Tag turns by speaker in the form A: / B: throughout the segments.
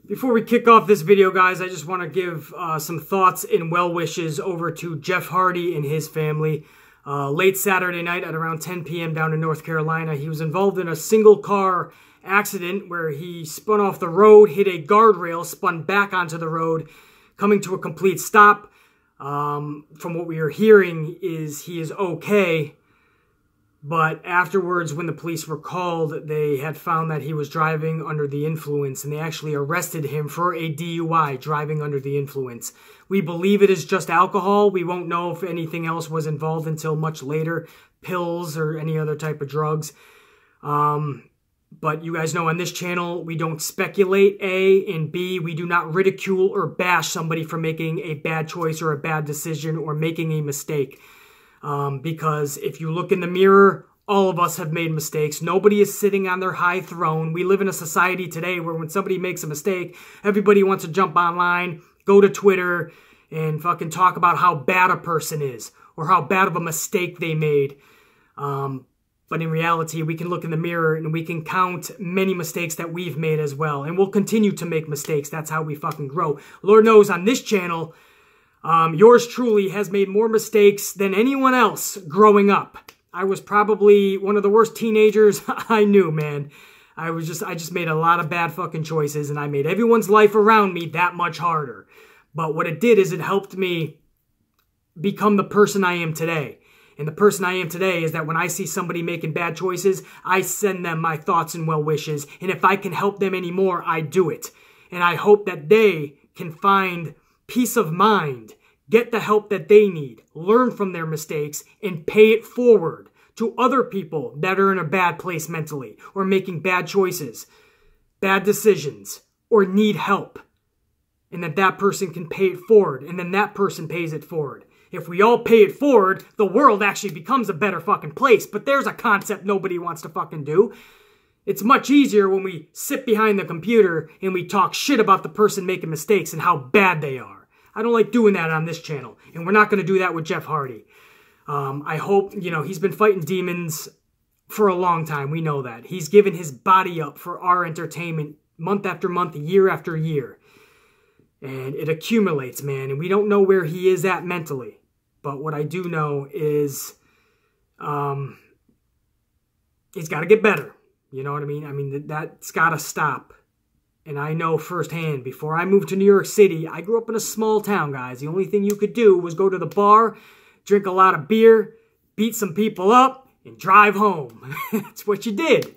A: Before we kick off this video, guys, I just want to give some thoughts and well wishes over to Jeff Hardy and his family. Late Saturday night at around 10 p.m. down in North Carolina, he was involved in a single car accident where he spun off the road, hit a guardrail, spun back onto the road, coming to a complete stop. From what we are hearing is he is okay. But afterwards, when the police were called, they had found that he was driving under the influence, and they actually arrested him for a DUI, driving under the influence. We believe it is just alcohol. We won't know if anything else was involved until much later, pills or any other type of drugs. But you guys know on this channel, we don't speculate, A, and B, we do not ridicule or bash somebody for making a bad choice or a bad decision or making a mistake. Because if you look in the mirror, all of us have made mistakes. Nobody is sitting on their high throne. We live in a society today where when somebody makes a mistake, everybody wants to jump online, go to Twitter, and fucking talk about how bad a person is or how bad of a mistake they made. But in reality, we can look in the mirror and we can count many mistakes that we've made as well. And we'll continue to make mistakes. That's how we fucking grow. Lord knows on this channel, yours truly has made more mistakes than anyone else growing up. I was probably one of the worst teenagers I knew, man. I just made a lot of bad fucking choices, and I made everyone's life around me that much harder. But what it did is it helped me become the person I am today. And the person I am today is that when I see somebody making bad choices, I send them my thoughts and well wishes. And if I can help them anymore, I do it. And I hope that they can find peace of mind, get the help that they need, learn from their mistakes, and pay it forward to other people that are in a bad place mentally or making bad choices, bad decisions, or need help. And that person can pay it forward, and then that person pays it forward. If we all pay it forward, the world actually becomes a better fucking place. But there's a concept nobody wants to fucking do. It's much easier when we sit behind the computer and we talk shit about the person making mistakes and how bad they are. I don't like doing that on this channel, and we're not going to do that with Jeff Hardy. I hope, he's been fighting demons for a long time. We know that. He's given his body up for our entertainment month after month, year after year. And it accumulates, man, and we don't know where he is at mentally. But what I do know is he's got to get better. You know what I mean? I mean, that's got to stop. And I know firsthand, before I moved to New York City, I grew up in a small town, guys. The only thing you could do was go to the bar, drink a lot of beer, beat some people up, and drive home. That's what you did.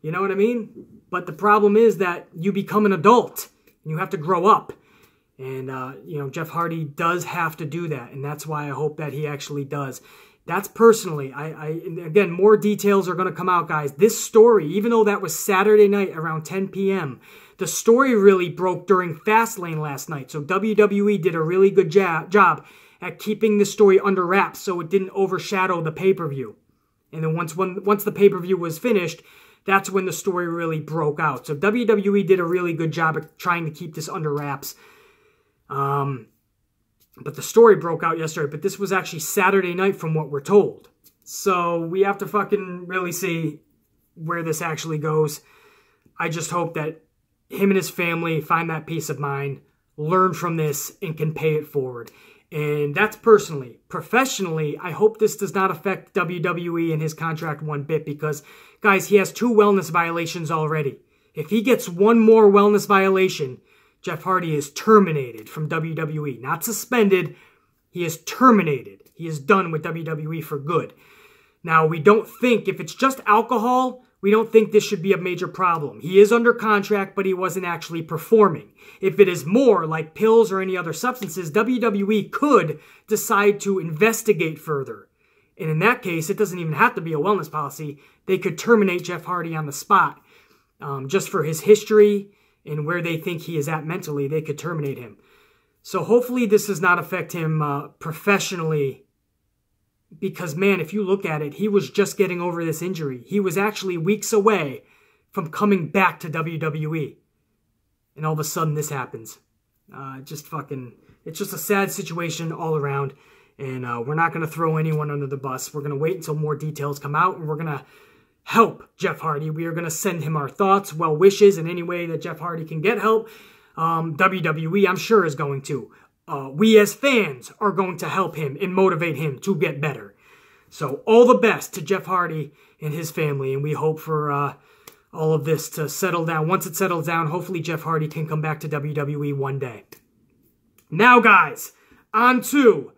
A: You know what I mean? But the problem is that you become an adult, and you have to grow up. And, Jeff Hardy does have to do that, and that's why I hope that he actually does. That's personally, again, more details are going to come out, guys. This story, even though that was Saturday night around 10 p.m., the story really broke during Fastlane last night. So WWE did a really good job at keeping the story under wraps so it didn't overshadow the pay-per-view. And then once the pay-per-view was finished, that's when the story really broke out. So WWE did a really good job at trying to keep this under wraps. But the story broke out yesterday, but this was actually Saturday night from what we're told. So we have to fucking really see where this actually goes. I just hope that him and his family find that peace of mind, learn from this, and can pay it forward. And that's personally. Professionally, I hope this does not affect WWE and his contract one bit because, guys, he has 2 wellness violations already. If he gets one more wellness violation, Jeff Hardy is terminated from WWE. Not suspended. He is terminated. He is done with WWE for good. Now, we don't think, if it's just alcohol, we don't think this should be a major problem. He is under contract, but he wasn't actually performing. If it is more, like pills or any other substances, WWE could decide to investigate further. And in that case, it doesn't even have to be a wellness policy. They could terminate Jeff Hardy on the spot. Just for his history and where they think he is at mentally, they could terminate him. So hopefully this does not affect him professionally. Because, man, if you look at it, he was just getting over this injury. He was actually weeks away from coming back to WWE. And all of a sudden this happens. It's just a sad situation all around. And we're not going to throw anyone under the bus. We're going to wait until more details come out. And we're going to help Jeff Hardy. We are going to send him our thoughts, well wishes, in any way that Jeff Hardy can get help. WWE, I'm sure, is going to. We as fans are going to help him and motivate him to get better. So all the best to Jeff Hardy and his family, and we hope for all of this to settle down. Once it settles down, hopefully Jeff Hardy can come back to WWE one day. Now, guys, on to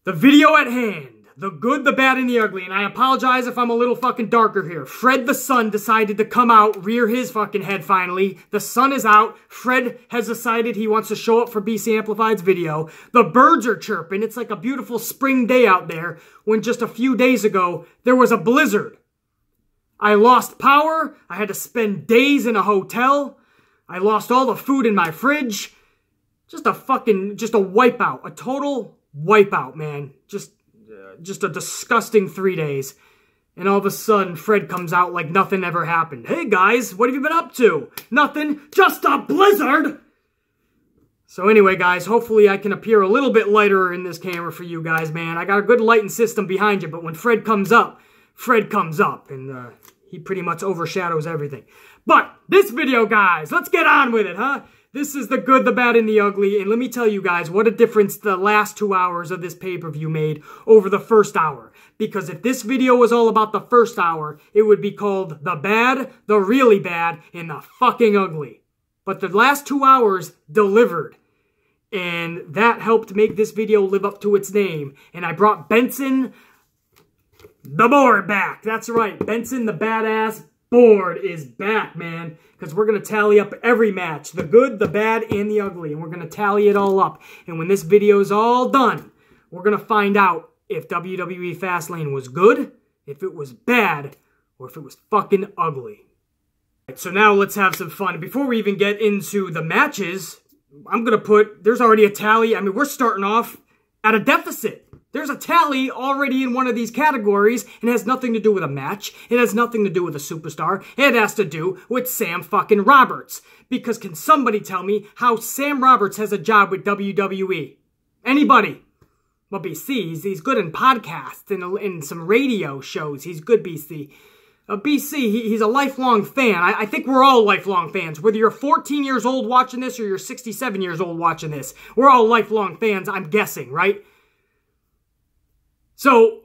A: the video at hand. The good, the bad, and the ugly. And I apologize if I'm a little fucking darker here. Fred the Sun decided to come out, rear his fucking head finally. The sun is out. Fred has decided he wants to show up for BC Amplified's video. The birds are chirping. It's like a beautiful spring day out there when just a few days ago there was a blizzard. I lost power. I had to spend days in a hotel. I lost all the food in my fridge. Just a wipeout. A total wipeout, man. Just a disgusting 3 days. And all of a sudden, Fred comes out like nothing ever happened. Hey guys, what have you been up to? Nothing, just a blizzard! So anyway, guys, hopefully I can appear a little bit lighter in this camera for you guys, man. I got a good lighting system behind you, but when Fred comes up, and he pretty much overshadows everything. But this video, guys, let's get on with it, huh? This is the good, the bad, and the ugly, and let me tell you guys what a difference the last 2 hours of this pay-per-view made over the first hour. Because if this video was all about the first hour, it would be called the bad, the really bad, and the fucking ugly. But the last 2 hours delivered, and that helped make this video live up to its name. And I brought Benson the Board back. That's right, Benson the Badass Board is back, man, because we're going to tally up every match, the good, the bad, and the ugly, and we're going to tally it all up. And when this video is all done, we're going to find out if WWE Fastlane was good, if it was bad, or if it was fucking ugly. So now let's have some fun. Before we even get into the matches, I'm going to put, there's already a tally. I mean, we're starting off at a deficit. There's a tally already in one of these categories, and it has nothing to do with a match. It has nothing to do with a superstar. It has to do with Sam fucking Roberts. Because can somebody tell me how Sam Roberts has a job with WWE? Anybody? Well, BC, he's good in podcasts and in some radio shows. He's good, BC. BC, he's a lifelong fan. I think we're all lifelong fans. Whether you're 14 years old watching this or you're 67 years old watching this, we're all lifelong fans, I'm guessing, right? So,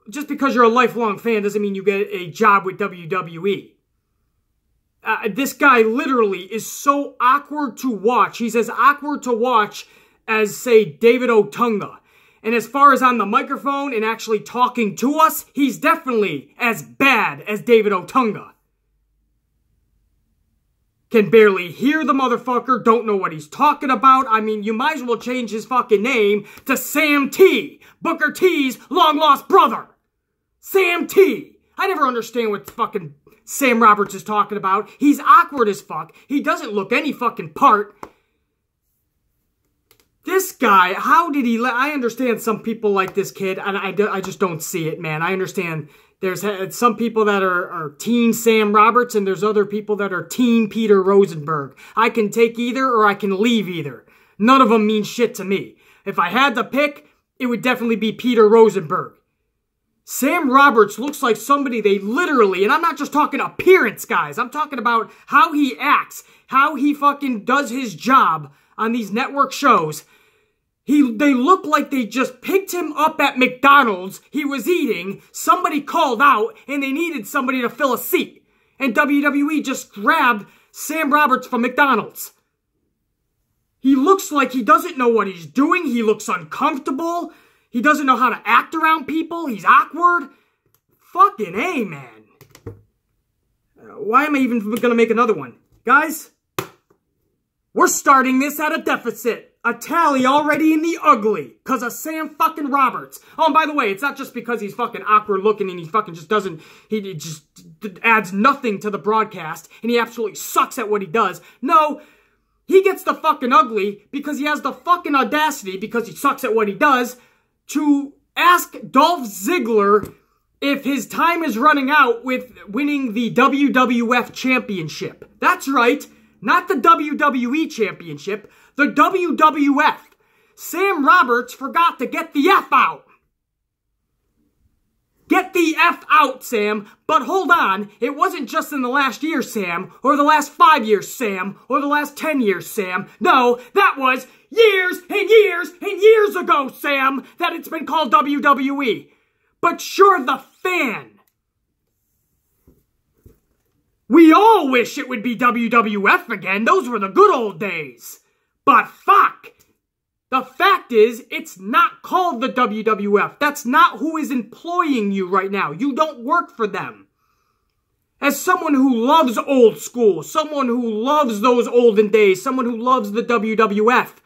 A: just because you're a lifelong fan doesn't mean you get a job with WWE. This guy literally is so awkward to watch. He's as awkward to watch as, say, David Otunga. And as far as on the microphone and actually talking to us, he's definitely as bad as David Otunga. Can barely hear the motherfucker, don't know what he's talking about. I mean, you might as well change his fucking name to Sam T. Booker T's long-lost brother. Sam T. I never understand what fucking Sam Roberts is talking about. He's awkward as fuck. He doesn't look any fucking part. This guy, how did he... I understand some people like this kid, and I just don't see it, man. I understand... There's some people that are Team Sam Roberts, and there's other people that are Team Peter Rosenberg. I can take either, or I can leave either. None of them mean shit to me. If I had to pick, it would definitely be Peter Rosenberg. Sam Roberts looks like somebody they literally, and I'm not just talking appearance, guys. I'm talking about how he acts, how he fucking does his job on these network shows. They look like they just picked him up at McDonald's, he was eating, somebody called out, and they needed somebody to fill a seat. And WWE just grabbed Sam Roberts from McDonald's. He looks like he doesn't know what he's doing, he looks uncomfortable, he doesn't know how to act around people, he's awkward. Fucking A, man. Why am I even gonna make another one? Guys, we're starting this at a deficit. A tally already in the ugly because of Sam fucking Roberts. Oh, and by the way, it's not just because he's fucking awkward looking and he fucking just doesn't, he just adds nothing to the broadcast and he absolutely sucks at what he does. No, he gets the fucking ugly because he has the fucking audacity, because he sucks at what he does, to ask Dolph Ziggler if his time is running out with winning the WWF Championship. That's right, not the WWE Championship, the WWF. Sam Roberts forgot to get the F out. Get the F out, Sam. But hold on, it wasn't just in the last year, Sam, or the last 5 years, Sam, or the last 10 years, Sam. No, that was years and years and years ago, Sam, that it's been called WWE. But you're the fan. We all wish it would be WWF again. Those were the good old days. But fuck. The fact is, it's not called the WWF. That's not who is employing you right now. You don't work for them. As someone who loves old school, someone who loves those olden days, someone who loves the WWF,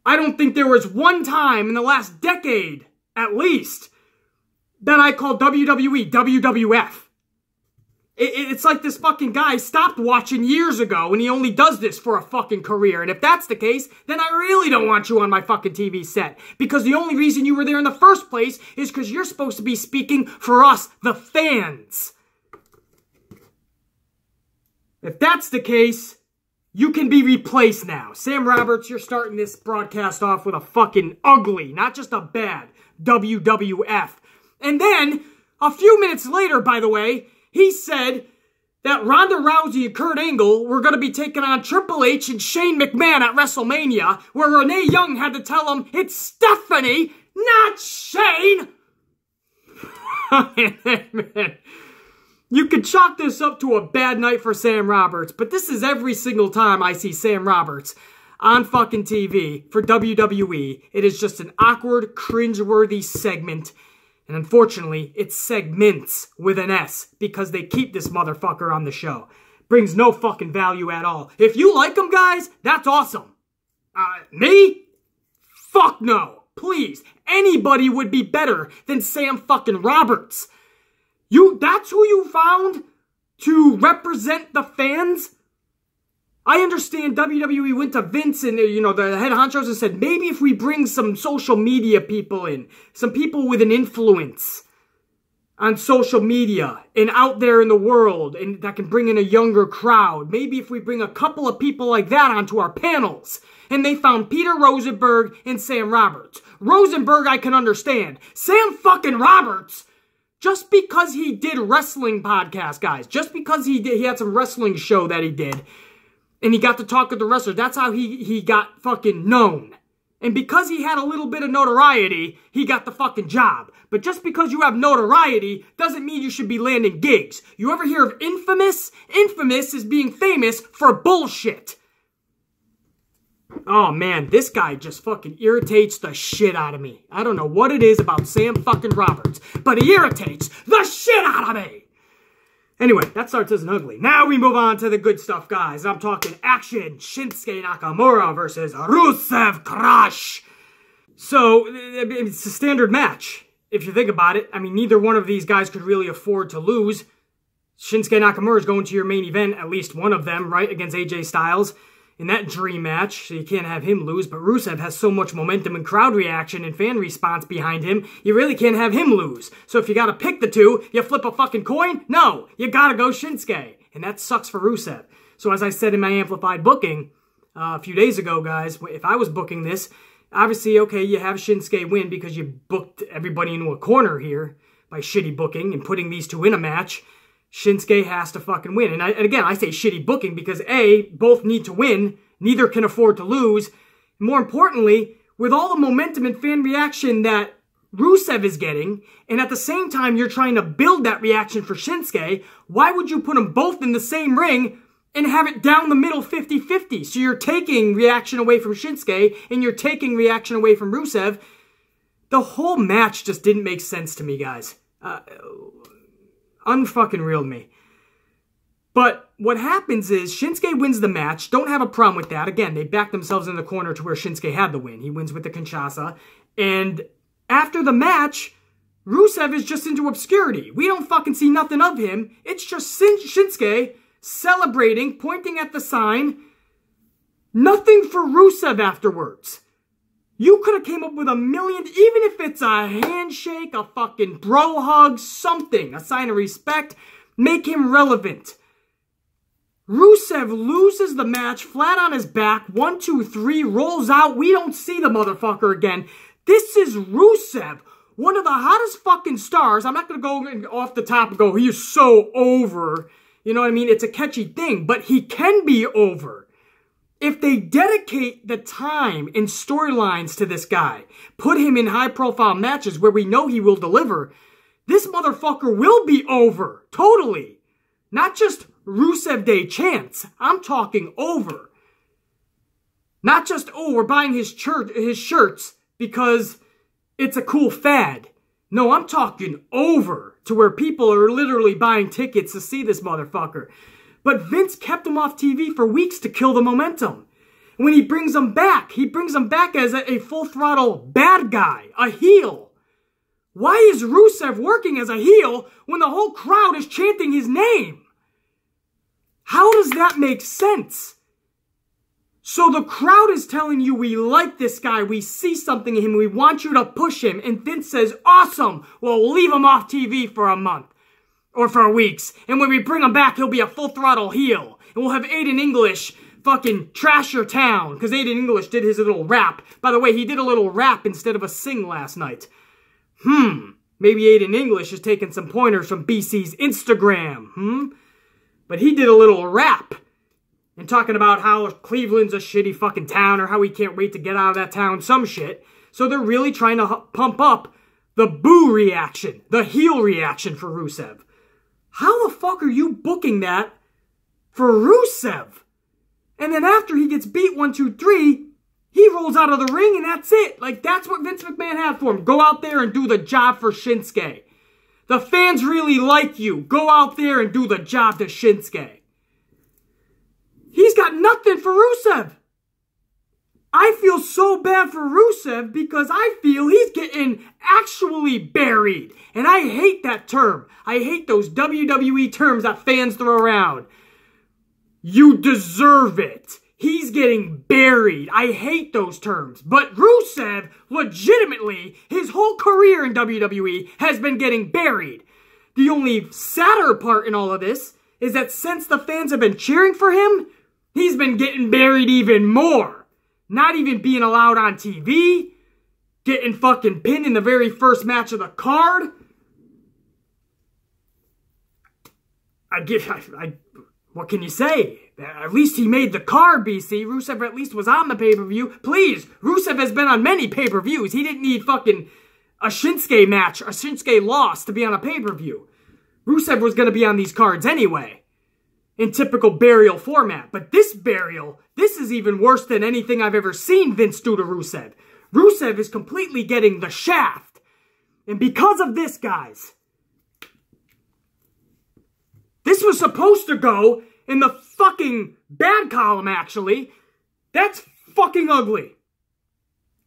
A: I don't think there was one time in the last decade, at least, that I called WWE WWF. It's like this fucking guy stopped watching years ago and he only does this for a fucking career. And if that's the case, then I really don't want you on my fucking TV set. Because the only reason you were there in the first place is because you're supposed to be speaking for us, the fans. If that's the case, you can be replaced now. Sam Roberts, you're starting this broadcast off with a fucking ugly, not just a bad, WWF. And then, a few minutes later, by the way, he said that Ronda Rousey and Kurt Angle were going to be taking on Triple H and Shane McMahon at WrestleMania, where Renee Young had to tell him, it's Stephanie, not Shane! Man, you could chalk this up to a bad night for Sam Roberts, but this is every single time I see Sam Roberts on fucking TV for WWE. It is just an awkward, cringeworthy segment. And unfortunately, it's segments with an S because they keep this motherfucker on the show. Brings no fucking value at all. If you like him, guys, that's awesome. Me? Fuck no. Please. Anybody would be better than Sam fucking Roberts. That's who you found to represent the fans? I understand WWE went to Vince and, the head honchos and said, maybe if we bring some social media people in, some people with an influence on social media and out there in the world and that can bring in a younger crowd, maybe if we bring a couple of people like that onto our panels. And they found Peter Rosenberg and Sam Roberts. Rosenberg I can understand. Sam fucking Roberts, just because he did wrestling podcasts, guys, just because he had some wrestling show that he did, and he got to talk with the wrestlers. That's how he got fucking known. And because he had a little bit of notoriety, he got the fucking job. But just because you have notoriety doesn't mean you should be landing gigs. You ever hear of infamous? Infamous is being famous for bullshit. Oh man, this guy just fucking irritates the shit out of me. I don't know what it is about Sam fucking Roberts, but he irritates the shit out of me. Anyway, that starts as an ugly. Now we move on to the good stuff, guys. I'm talking action. Shinsuke Nakamura versus Rusev Crush. So, it's a standard match, if you think about it. I mean, neither one of these guys could really afford to lose. Shinsuke Nakamura is going to your main event, at least one of them, right, against AJ Styles in that dream match, so you can't have him lose. But Rusev has so much momentum and crowd reaction and fan response behind him, you really can't have him lose. So if you gotta pick the two, you flip a fucking coin? No, you gotta go Shinsuke. And that sucks for Rusev. So as I said in my amplified booking a few days ago, guys, if I was booking this, obviously, okay, you have Shinsuke win because you booked everybody into a corner here by shitty booking and putting these two in a match. Shinsuke has to fucking win. And again, I say shitty booking because A, both need to win. Neither can afford to lose. More importantly, with all the momentum and fan reaction that Rusev is getting, and at the same time you're trying to build that reaction for Shinsuke, why would you put them both in the same ring and have it down the middle 50-50? So you're taking reaction away from Shinsuke and you're taking reaction away from Rusev. The whole match just didn't make sense to me, guys. Unfucking real me. But what happens is Shinsuke wins the match. Don't have a problem with that. Again, they backed themselves in the corner to where Shinsuke had the win. He wins with the Kinshasa. And after the match, Rusev is just into obscurity. We don't fucking see nothing of him. It's just Shinsuke celebrating, pointing at the sign. Nothing for Rusev afterwards. You could have came up with a million, even if it's a handshake, a fucking bro hug, something, a sign of respect, make him relevant. Rusev loses the match flat on his back, 1, 2, 3, rolls out, we don't see the motherfucker again. This is Rusev. one of the hottest fucking stars. I'm not going to go off the top and go, he's so over. You know what I mean? It's a catchy thing, but he can be over. If they dedicate the time and storylines to this guy, put him in high-profile matches where we know he will deliver, this motherfucker will be over. Totally. Not just Rusev Day chants. I'm talking over. Not just, oh, we're buying his shirts because it's a cool fad. No, I'm talking over to where people are literally buying tickets to see this motherfucker. But Vince kept him off TV for weeks to kill the momentum. When he brings him back as a full-throttle bad guy, a heel. Why is Rusev working as a heel when the whole crowd is chanting his name? How does that make sense? So the crowd is telling you we like this guy, we see something in him, we want you to push him, and Vince says, awesome, we'll leave him off TV for a month. Or for weeks. And when we bring him back, he'll be a full-throttle heel. And we'll have Aiden English fucking trash your town. Because Aiden English did his little rap. By the way, he did a little rap instead of a sing last night. Maybe Aiden English is taking some pointers from BC's Instagram. But he did a little rap. And talking about how Cleveland's a shitty fucking town. Or how he can't wait to get out of that town. Some shit. So they're really trying to pump up the boo reaction. The heel reaction for Rusev. How the fuck are you booking that for Rusev? And then after he gets beat 1, 2, 3, he rolls out of the ring and that's it. Like, that's what Vince McMahon had for him. Go out there and do the job for Shinsuke. The fans really like you. Go out there and do the job to Shinsuke. He's got nothing for Rusev. I feel so bad for Rusev because I feel he's getting actually buried. And I hate that term. I hate those WWE terms that fans throw around. You deserve it. He's getting buried. I hate those terms. But Rusev, legitimately, his whole career in WWE has been getting buried. The only sadder part in all of this is that since the fans have been cheering for him, he's been getting buried even more. Not even being allowed on TV. Getting fucking pinned in the very first match of the card. What can you say? At least he made the card, BC. Rusev at least was on the pay-per-view. Please, Rusev has been on many pay-per-views. He didn't need fucking a Shinsuke match, a Shinsuke loss to be on a pay-per-view. Rusev was going to be on these cards anyway. In typical burial format. But this burial, this is even worse than anything I've ever seen Vince do to Rusev. Rusev is completely getting the shaft. And because of this, guys, this was supposed to go in the fucking bad column, actually. That's fucking ugly.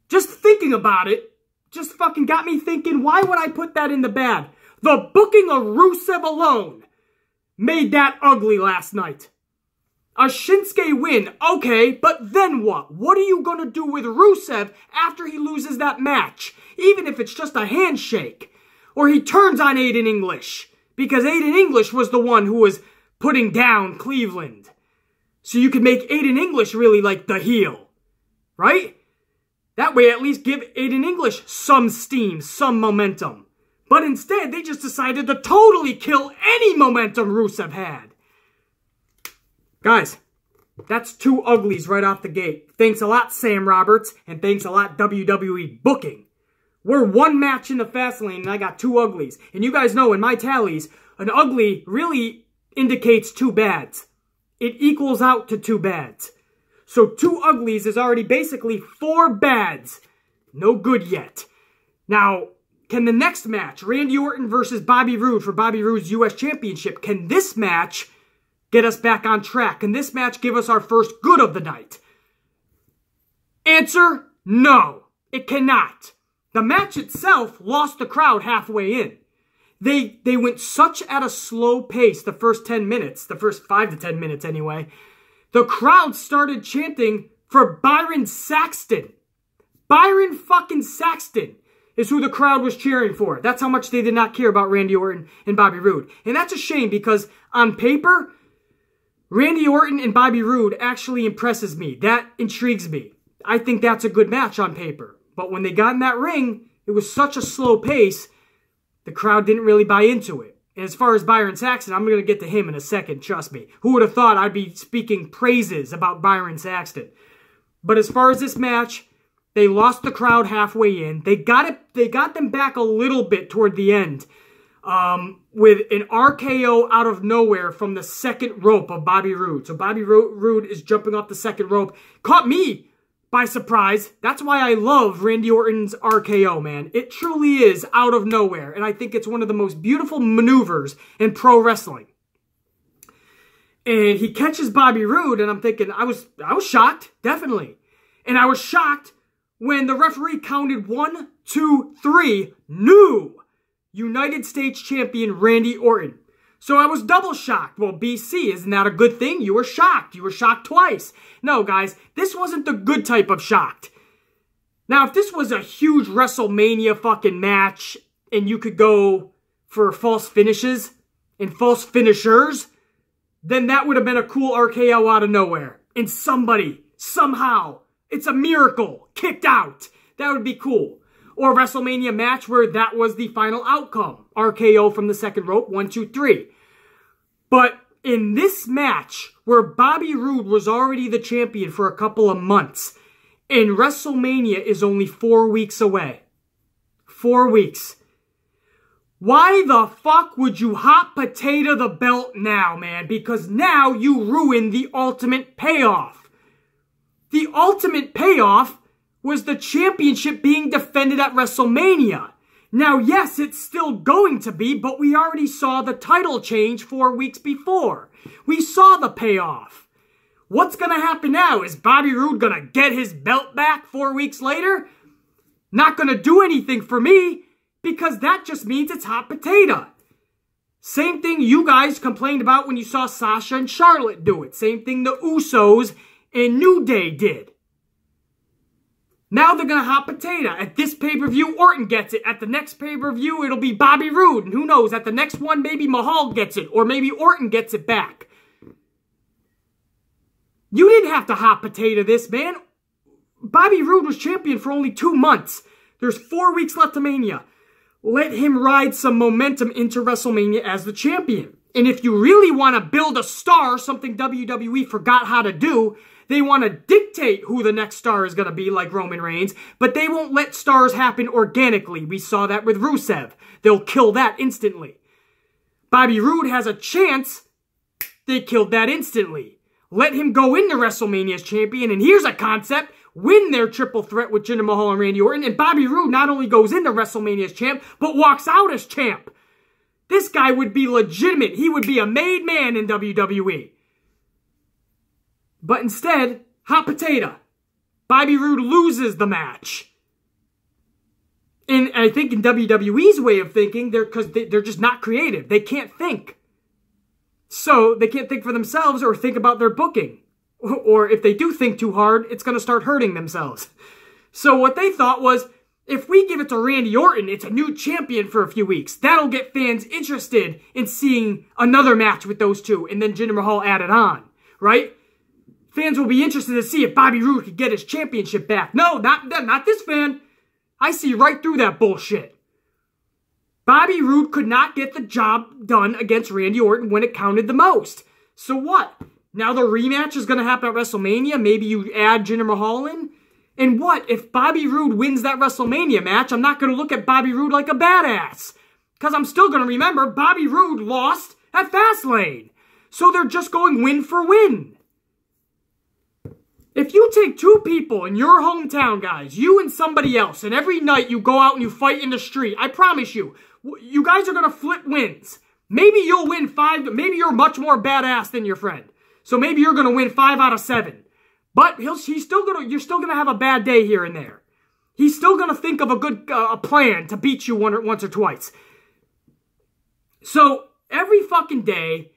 A: Just thinking about it, just fucking got me thinking, why would I put that in the bad? The booking of Rusev alone made that ugly last night. A Shinsuke win, okay, but then what? What are you going to do with Rusev after he loses that match? Even if it's just a handshake. Or he turns on Aiden English. Because Aiden English was the one who was putting down Cleveland. So you could make Aiden English really like the heel. Right? That way at least give Aiden English some steam, some momentum. But instead, they just decided to totally kill any momentum Rusev had. Guys, that's two uglies right off the gate. Thanks a lot, Sam Roberts, and thanks a lot, WWE Booking. We're one match in the Fastlane, and I got two uglies. And you guys know in my tallies, an ugly really indicates two bads. It equals out to two bads. So two uglies is already basically four bads. No good yet. Now, can the next match, Randy Orton versus Bobby Roode for Bobby Roode's U.S. Championship, can this match get us back on track? Can this match give us our first good of the night? Answer, no, it cannot. The match itself lost the crowd halfway in. They went such at a slow pace the first 10 minutes, the first 5 to 10 minutes anyway. The crowd started chanting for Byron Saxton. Byron fucking Saxton is who the crowd was cheering for. That's how much they did not care about Randy Orton and Bobby Roode. And that's a shame because on paper, Randy Orton and Bobby Roode actually impresses me. That intrigues me. I think that's a good match on paper. But when they got in that ring, it was such a slow pace, the crowd didn't really buy into it. And as far as Byron Saxton, I'm going to get to him in a second, trust me. Who would have thought I'd be speaking praises about Byron Saxton? But as far as this match, they lost the crowd halfway in. They got them back a little bit toward the end with an RKO out of nowhere from the second rope of Bobby Roode. So Bobby Roode is jumping off the second rope. Caught me by surprise. That's why I love Randy Orton's RKO, man. It truly is out of nowhere. And I think it's one of the most beautiful maneuvers in pro wrestling. And he catches Bobby Roode, and I'm thinking, I was shocked, definitely. And I was shocked when the referee counted 1, 2, 3, new United States Champion Randy Orton. So I was double shocked. Well, BC, isn't that a good thing? You were shocked. You were shocked twice. No, guys, this wasn't the good type of shocked. Now, if this was a huge WrestleMania fucking match and you could go for false finishes and false finishers, then that would have been a cool RKO out of nowhere. And somebody, somehow, it's a miracle, kicked out. That would be cool. Or a WrestleMania match where that was the final outcome. RKO from the second rope, 1, 2, 3. But in this match, where Bobby Roode was already the champion for a couple of months, and WrestleMania is only 4 weeks away. 4 weeks. Why the fuck would you hot potato the belt now, man? Because now you ruin the ultimate payoff. The ultimate payoff was the championship being defended at WrestleMania. Now, yes, it's still going to be, but we already saw the title change 4 weeks before. We saw the payoff. What's going to happen now? Is Bobby Roode going to get his belt back 4 weeks later? Not going to do anything for me, because that just means it's hot potato. Same thing you guys complained about when you saw Sasha and Charlotte do it. Same thing the Usos and New Day did. Now they're going to hot potato. At this pay-per-view, Orton gets it. At the next pay-per-view, it'll be Bobby Roode. And who knows, at the next one, maybe Mahal gets it. Or maybe Orton gets it back. You didn't have to hot potato this, man. Bobby Roode was champion for only 2 months. There's 4 weeks left to Mania. Let him ride some momentum into WrestleMania as the champion. And if you really want to build a star, something WWE forgot how to do, they want to dictate who the next star is going to be, like Roman Reigns, but they won't let stars happen organically. We saw that with Rusev. They'll kill that instantly. Bobby Roode has a chance. They killed that instantly. Let him go into WrestleMania as champion, and here's a concept. Win their triple threat with Jinder Mahal and Randy Orton, and Bobby Roode not only goes into WrestleMania as champ, but walks out as champ. This guy would be legitimate. He would be a made man in WWE. But instead, hot potato. Bobby Roode loses the match. And I think in WWE's way of thinking, because they're just not creative. They can't think. So they can't think for themselves or think about their booking. Or if they do think too hard, it's going to start hurting themselves. So what they thought was, if we give it to Randy Orton, it's a new champion for a few weeks. That'll get fans interested in seeing another match with those two. And then Jinder Mahal added on. Right? Fans will be interested to see if Bobby Roode could get his championship back. No, not this fan. I see right through that bullshit. Bobby Roode could not get the job done against Randy Orton when it counted the most. So what? Now the rematch is going to happen at WrestleMania? Maybe you add Jinder Mahal in? And what? If Bobby Roode wins that WrestleMania match, I'm not going to look at Bobby Roode like a badass. Because I'm still going to remember Bobby Roode lost at Fastlane. So they're just going win for win. If you take two people in your hometown, guys, you and somebody else, and every night you go out and you fight in the street, I promise you, you guys are going to flip wins. Maybe you'll win 5, maybe you're much more badass than your friend. So maybe you're going to win 5 out of 7. But you're still going to have a bad day here and there. He's still going to think of a good plan to beat you once or twice. So every fucking day,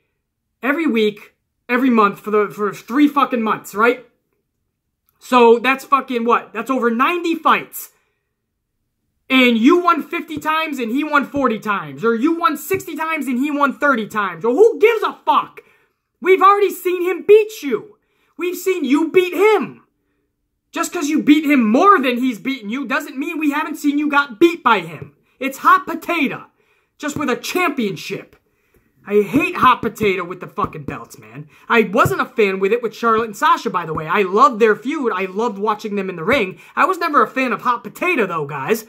A: every week, every month for 3 fucking months, right? So that's fucking what? That's over 90 fights. And you won 50 times and he won 40 times. Or you won 60 times and he won 30 times. Or who gives a fuck? We've already seen him beat you. We've seen you beat him. Just because you beat him more than he's beaten you doesn't mean we haven't seen you got beat by him. It's hot potato. Just with a championship. I hate hot potato with the fucking belts, man. I wasn't a fan with it with Charlotte and Sasha, by the way. I loved their feud. I loved watching them in the ring. I was never a fan of hot potato, though, guys.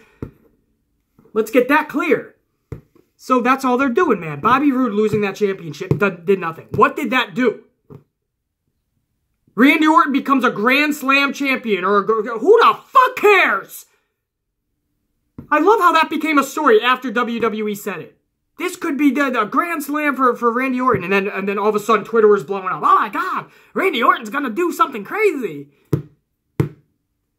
A: Let's get that clear. So that's all they're doing, man. Bobby Roode losing that championship did nothing. What did that do? Randy Orton becomes a Grand Slam champion, or who the fuck cares? I love how that became a story after WWE said it. This could be the Grand Slam for Randy Orton. And then all of a sudden Twitter was blowing up. Oh my God, Randy Orton's going to do something crazy.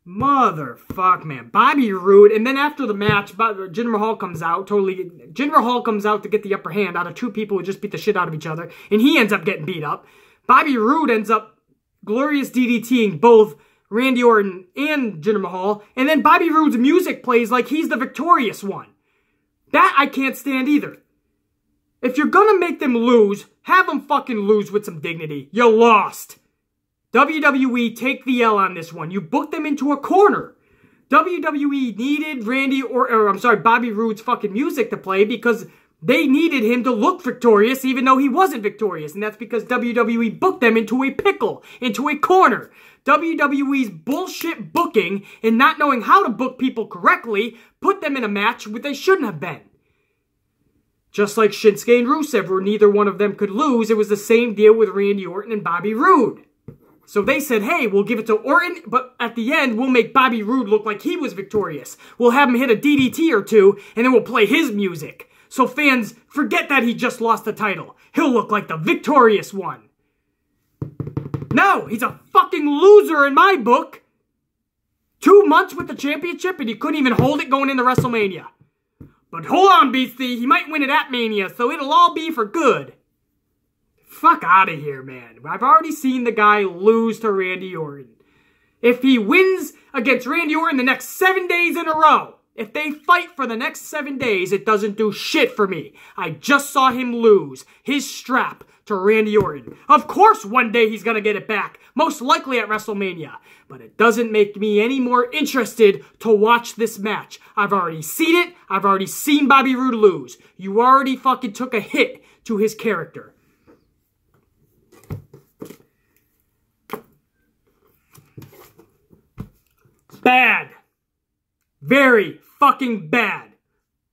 A: Motherfuck, man. Bobby Roode. And then after the match, Jinder Mahal comes out. Jinder Mahal comes out to get the upper hand out of two people who just beat the shit out of each other. And he ends up getting beat up. Bobby Roode ends up glorious DDTing both Randy Orton and Jinder Mahal. And then Bobby Roode's music plays like he's the victorious one. That I can't stand either. If you're gonna make them lose, have them fucking lose with some dignity. You lost. WWE, take the L on this one. You booked them into a corner. WWE needed Bobby Roode's fucking music to play because they needed him to look victorious even though he wasn't victorious. And that's because WWE booked them into a pickle, into a corner. WWE's bullshit booking and not knowing how to book people correctly put them in a match where they shouldn't have been. Just like Shinsuke and Rusev, where neither one of them could lose, it was the same deal with Randy Orton and Bobby Roode. So they said, hey, we'll give it to Orton, but at the end, we'll make Bobby Roode look like he was victorious. We'll have him hit a DDT or two, and then we'll play his music. So fans forget that he just lost the title. He'll look like the victorious one. No, he's a fucking loser in my book. 2 months with the championship, and he couldn't even hold it going into WrestleMania. But hold on, BC, he might win it at Mania, so it'll all be for good. Fuck out of here, man. I've already seen the guy lose to Randy Orton. If he wins against Randy Orton the next 7 days in a row, if they fight for the next 7 days, it doesn't do shit for me. I just saw him lose his strap to Randy Orton. Of course one day he's going to get it back, most likely at WrestleMania. But it doesn't make me any more interested to watch this match. I've already seen it. I've already seen Bobby Roode lose. You already fucking took a hit to his character. Bad. Very fucking bad.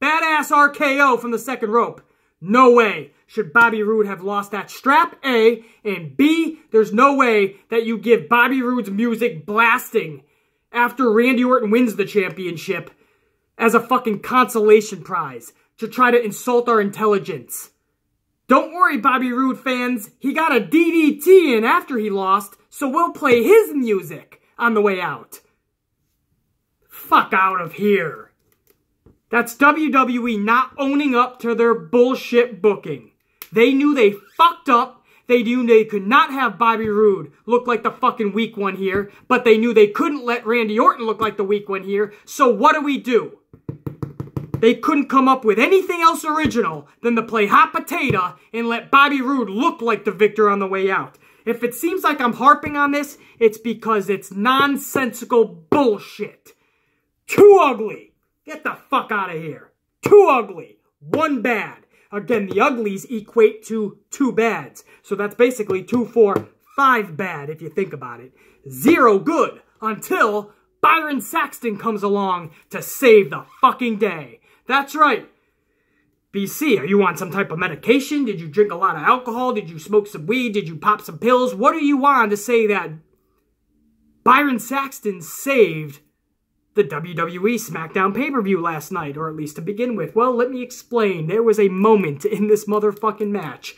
A: Badass RKO from the second rope. No way should Bobby Roode have lost that strap, A, and B, there's no way that you give Bobby Roode's music blasting after Randy Orton wins the championship as a fucking consolation prize to try to insult our intelligence. Don't worry, Bobby Roode fans, he got a DDT in after he lost, so we'll play his music on the way out. Fuck out of here. That's WWE not owning up to their bullshit booking. They knew they fucked up. They knew they could not have Bobby Roode look like the fucking weak one here. But they knew they couldn't let Randy Orton look like the weak one here. So what do? They couldn't come up with anything else original than to play hot potato and let Bobby Roode look like the victor on the way out. If it seems like I'm harping on this, it's because it's nonsensical bullshit. Too ugly. Get the fuck out of here. Too ugly. One bad. Again, the uglies equate to two bads. So that's basically 2, 4, 5 bad if you think about it. 0 good until Byron Saxton comes along to save the fucking day. That's right. BC, are you on some type of medication? Did you drink a lot of alcohol? Did you smoke some weed? Did you pop some pills? What are you on to say that Byron Saxton saved the WWE Smackdown pay-per-view last night, or at least to begin with? Well, let me explain. There was a moment in this motherfucking match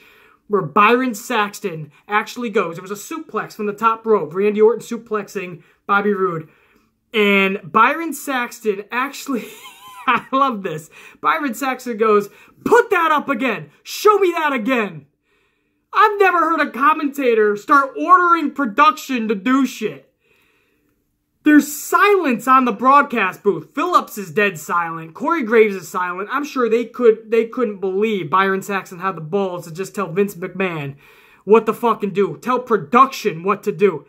A: where Byron Saxton actually goes. It was a suplex from the top rope. Randy Orton suplexing Bobby Roode. And Byron Saxton actually, I love this. Byron Saxton goes, put that up again. Show me that again. I've never heard a commentator start ordering production to do shit. There's silence on the broadcast booth. Phillips is dead silent. Corey Graves is silent. I'm sure they couldn't believe Byron Saxton had the balls to just tell Vince McMahon what to fucking do. Tell production what to do.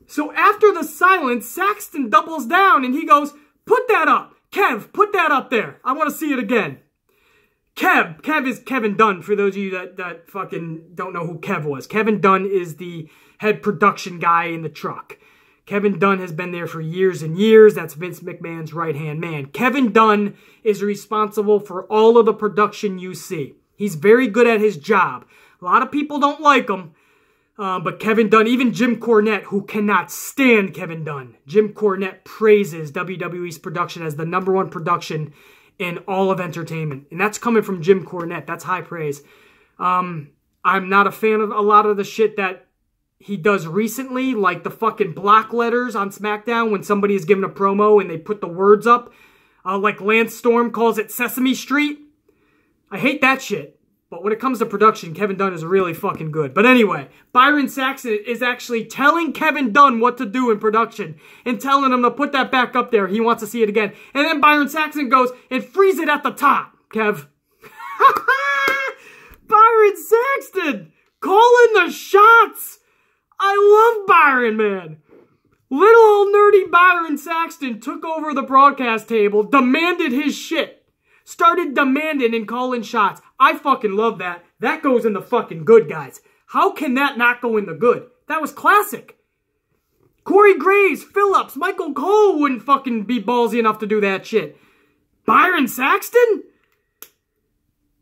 A: So after the silence, Saxton doubles down and he goes, put that up. Kev, put that up there. I want to see it again. Kev is Kevin Dunn, for those of you that fucking don't know who Kev was. Kevin Dunn is the head production guy in the truck. Kevin Dunn has been there for years and years. That's Vince McMahon's right-hand man. Kevin Dunn is responsible for all of the production you see. He's very good at his job. A lot of people don't like him, but Kevin Dunn, even Jim Cornette, who cannot stand Kevin Dunn, Jim Cornette praises WWE's production as the #1 production in all of entertainment. And that's coming from Jim Cornette. That's high praise. I'm not a fan of a lot of the shit that he does recently, like the fucking block letters on Smackdown when somebody is giving a promo and they put the words up. Like Lance Storm calls it Sesame Street. I hate that shit. But when it comes to production, Kevin Dunn is really fucking good. But anyway, Byron Saxton is actually telling Kevin Dunn what to do in production and telling him to put that back up there. He wants to see it again. And then Byron Saxton goes and freeze it at the top, Kev. Byron Saxton calling the shots. I love Byron, man. Little old nerdy Byron Saxton took over the broadcast table, demanded his shit. Started demanding and calling shots. I fucking love that. That goes in the fucking good, guys. How can that not go in the good? That was classic. Corey Graves, Phillips, Michael Cole wouldn't fucking be ballsy enough to do that shit. Byron Saxton?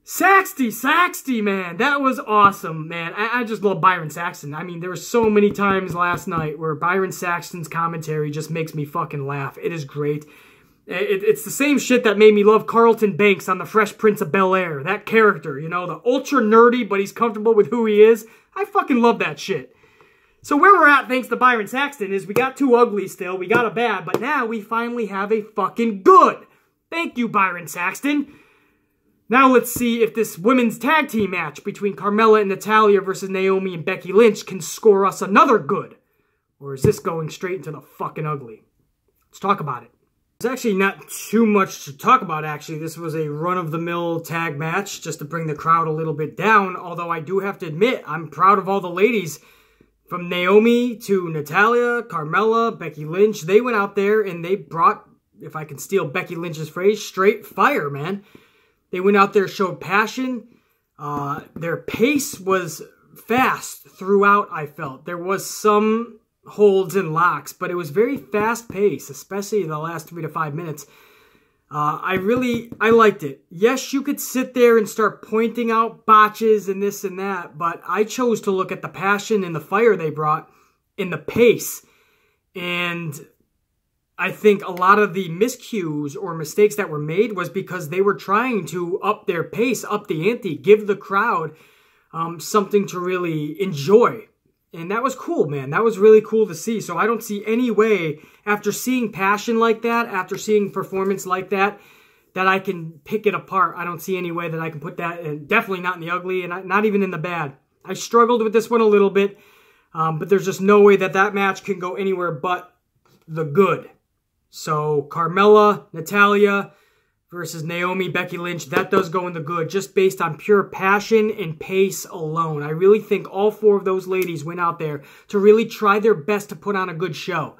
A: Saxty, man. That was awesome, man. I just love Byron Saxton. I mean, there were so many times last night where Byron Saxton's commentary just makes me fucking laugh. It is great. It's the same shit that made me love Carlton Banks on The Fresh Prince of Bel-Air. That character, you know, the ultra nerdy, but he's comfortable with who he is. I fucking love that shit. So where we're at, thanks to Byron Saxton, is we got two ugly still, we got a bad, but now we finally have a fucking good. Thank you, Byron Saxton. Now let's see if this women's tag team match between Carmella and Natalya versus Naomi and Becky Lynch can score us another good. Or is this going straight into the fucking ugly? Let's talk about it. There's actually not too much to talk about, actually. This was a run-of-the-mill tag match just to bring the crowd a little bit down, although I do have to admit, I'm proud of all the ladies. From Naomi to Natalya, Carmella, Becky Lynch, they went out there and they brought, if I can steal Becky Lynch's phrase, straight fire, man. They went out there, showed passion. Their pace was fast throughout, I felt. There was some holds and locks, but it was very fast paced, especially the last 3 to 5 minutes. I liked it. Yes, you could sit there and start pointing out botches and this and that, but I chose to look at the passion and the fire they brought in the pace. And I think a lot of the miscues or mistakes that were made was because they were trying to up their pace, up the ante, give the crowd something to really enjoy. And that was cool, man. That was really cool to see. So I don't see any way, after seeing passion like that, after seeing performance like that, that I can pick it apart. I don't see any way that I can put that, and definitely not in the ugly, and not even in the bad. I struggled with this one a little bit, but there's just no way that that match can go anywhere but the good. So Carmella, Natalya versus Naomi, Becky Lynch, that does go in the good, just based on pure passion and pace alone. I really think all 4 of those ladies went out there to really try their best to put on a good show.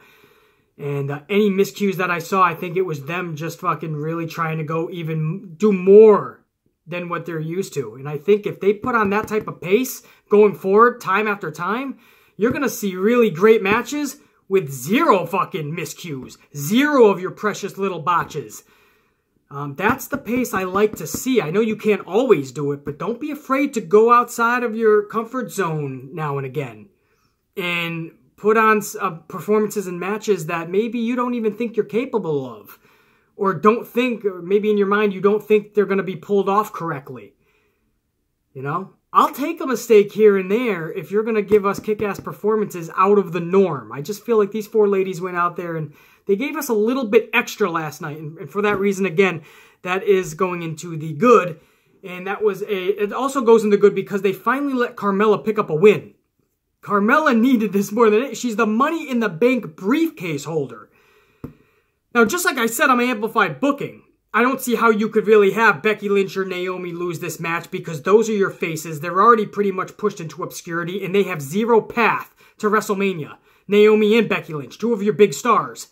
A: And any miscues that I saw, I think it was them just fucking really trying to go even do more than what they're used to. And I think if they put on that type of pace going forward, time after time, you're going to see really great matches with 0 fucking miscues. 0 of your precious little botches. That's the pace I like to see. I know you can't always do it, but don't be afraid to go outside of your comfort zone now and again. And put on performances and matches that maybe you don't even think you're capable of. Or don't think, or maybe in your mind you don't think they're going to be pulled off correctly. You know? I'll take a mistake here and there if you're going to give us kick-ass performances out of the norm. I just feel like these 4 ladies went out there and they gave us a little bit extra last night. And for that reason, again, that is going into the good. And that was it also goes into good because they finally let Carmella pick up a win. Carmella needed this more than it. She's the Money in the Bank briefcase holder. Now, just like I said on my Amplified booking, I don't see how you could really have Becky Lynch or Naomi lose this match because those are your faces. They're already pretty much pushed into obscurity and they have 0 path to WrestleMania. Naomi and Becky Lynch, two of your big stars.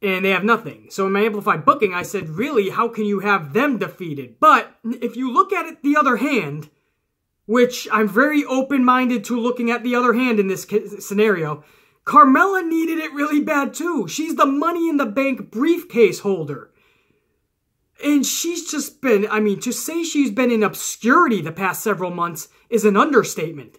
A: And they have nothing. So in my amplified booking, I said, really, how can you have them defeated? But if you look at it the other hand, which I'm very open-minded to looking at the other hand in this scenario, Carmella needed it really bad too. She's the Money in the Bank briefcase holder. And she's just been, I mean, to say she's been in obscurity the past several months is an understatement.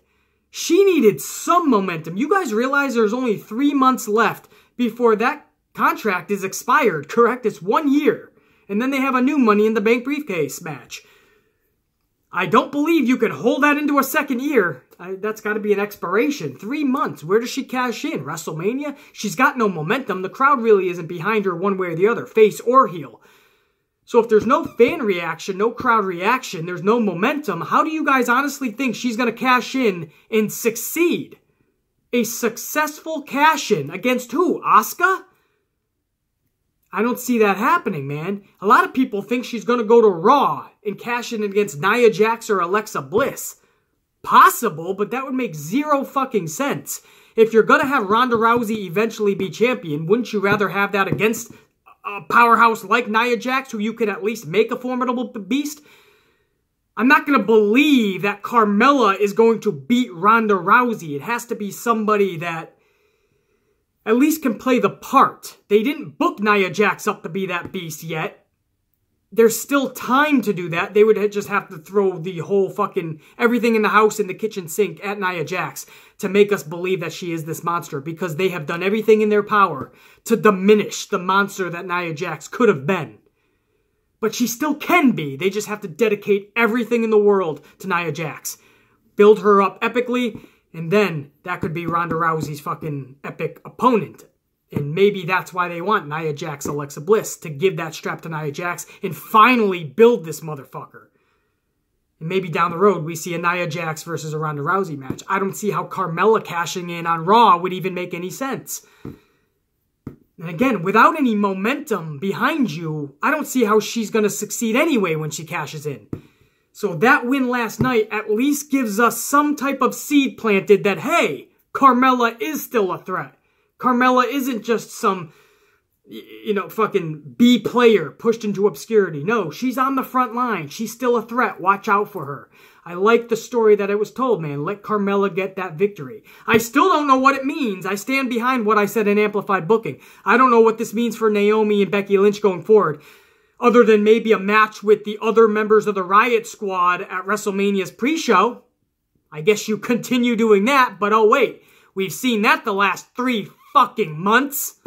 A: She needed some momentum. You guys realize there's only 3 months left before that contract is expired, correct? It's 1 year. And then they have a new Money in the Bank briefcase match. I don't believe you can hold that into a second year. That's got to be an expiration. 3 months. Where does she cash in? WrestleMania? She's got no momentum. The crowd really isn't behind her one way or the other, face or heel. So if there's no fan reaction, no crowd reaction, there's no momentum, how do you guys honestly think she's going to cash in and succeed? A successful cash-in against who? Asuka? I don't see that happening, man. A lot of people think she's going to go to Raw and cash in against Nia Jax or Alexa Bliss. Possible, but that would make zero fucking sense. If you're going to have Ronda Rousey eventually be champion, wouldn't you rather have that against a powerhouse like Nia Jax, who you could at least make a formidable beast? I'm not going to believe that Carmella is going to beat Ronda Rousey. It has to be somebody that at least can play the part. They didn't book Nia Jax up to be that beast yet. There's still time to do that. They would just have to throw the whole fucking everything in the house in the kitchen sink at Nia Jax to make us believe that she is this monster, because they have done everything in their power to diminish the monster that Nia Jax could have been. But she still can be. They just have to dedicate everything in the world to Nia Jax. Build her up epically, and then that could be Ronda Rousey's fucking epic opponent. And maybe that's why they want Nia Jax, Alexa Bliss, to give that strap to Nia Jax and finally build this motherfucker. And maybe down the road we see a Nia Jax versus a Ronda Rousey match. I don't see how Carmella cashing in on Raw would even make any sense. And again, without any momentum behind you, I don't see how she's going to succeed anyway when she cashes in. So that win last night at least gives us some type of seed planted that, hey, Carmella is still a threat. Carmella isn't just some, fucking B player pushed into obscurity. No, she's on the front line. She's still a threat. Watch out for her. I like the story that it was told, man. Let Carmella get that victory. I still don't know what it means. I stand behind what I said in Amplified Booking. I don't know what this means for Naomi and Becky Lynch going forward, other than maybe a match with the other members of the Riot Squad at WrestleMania's pre-show. I guess you continue doing that, but oh wait, we've seen that the last 3 fucking months.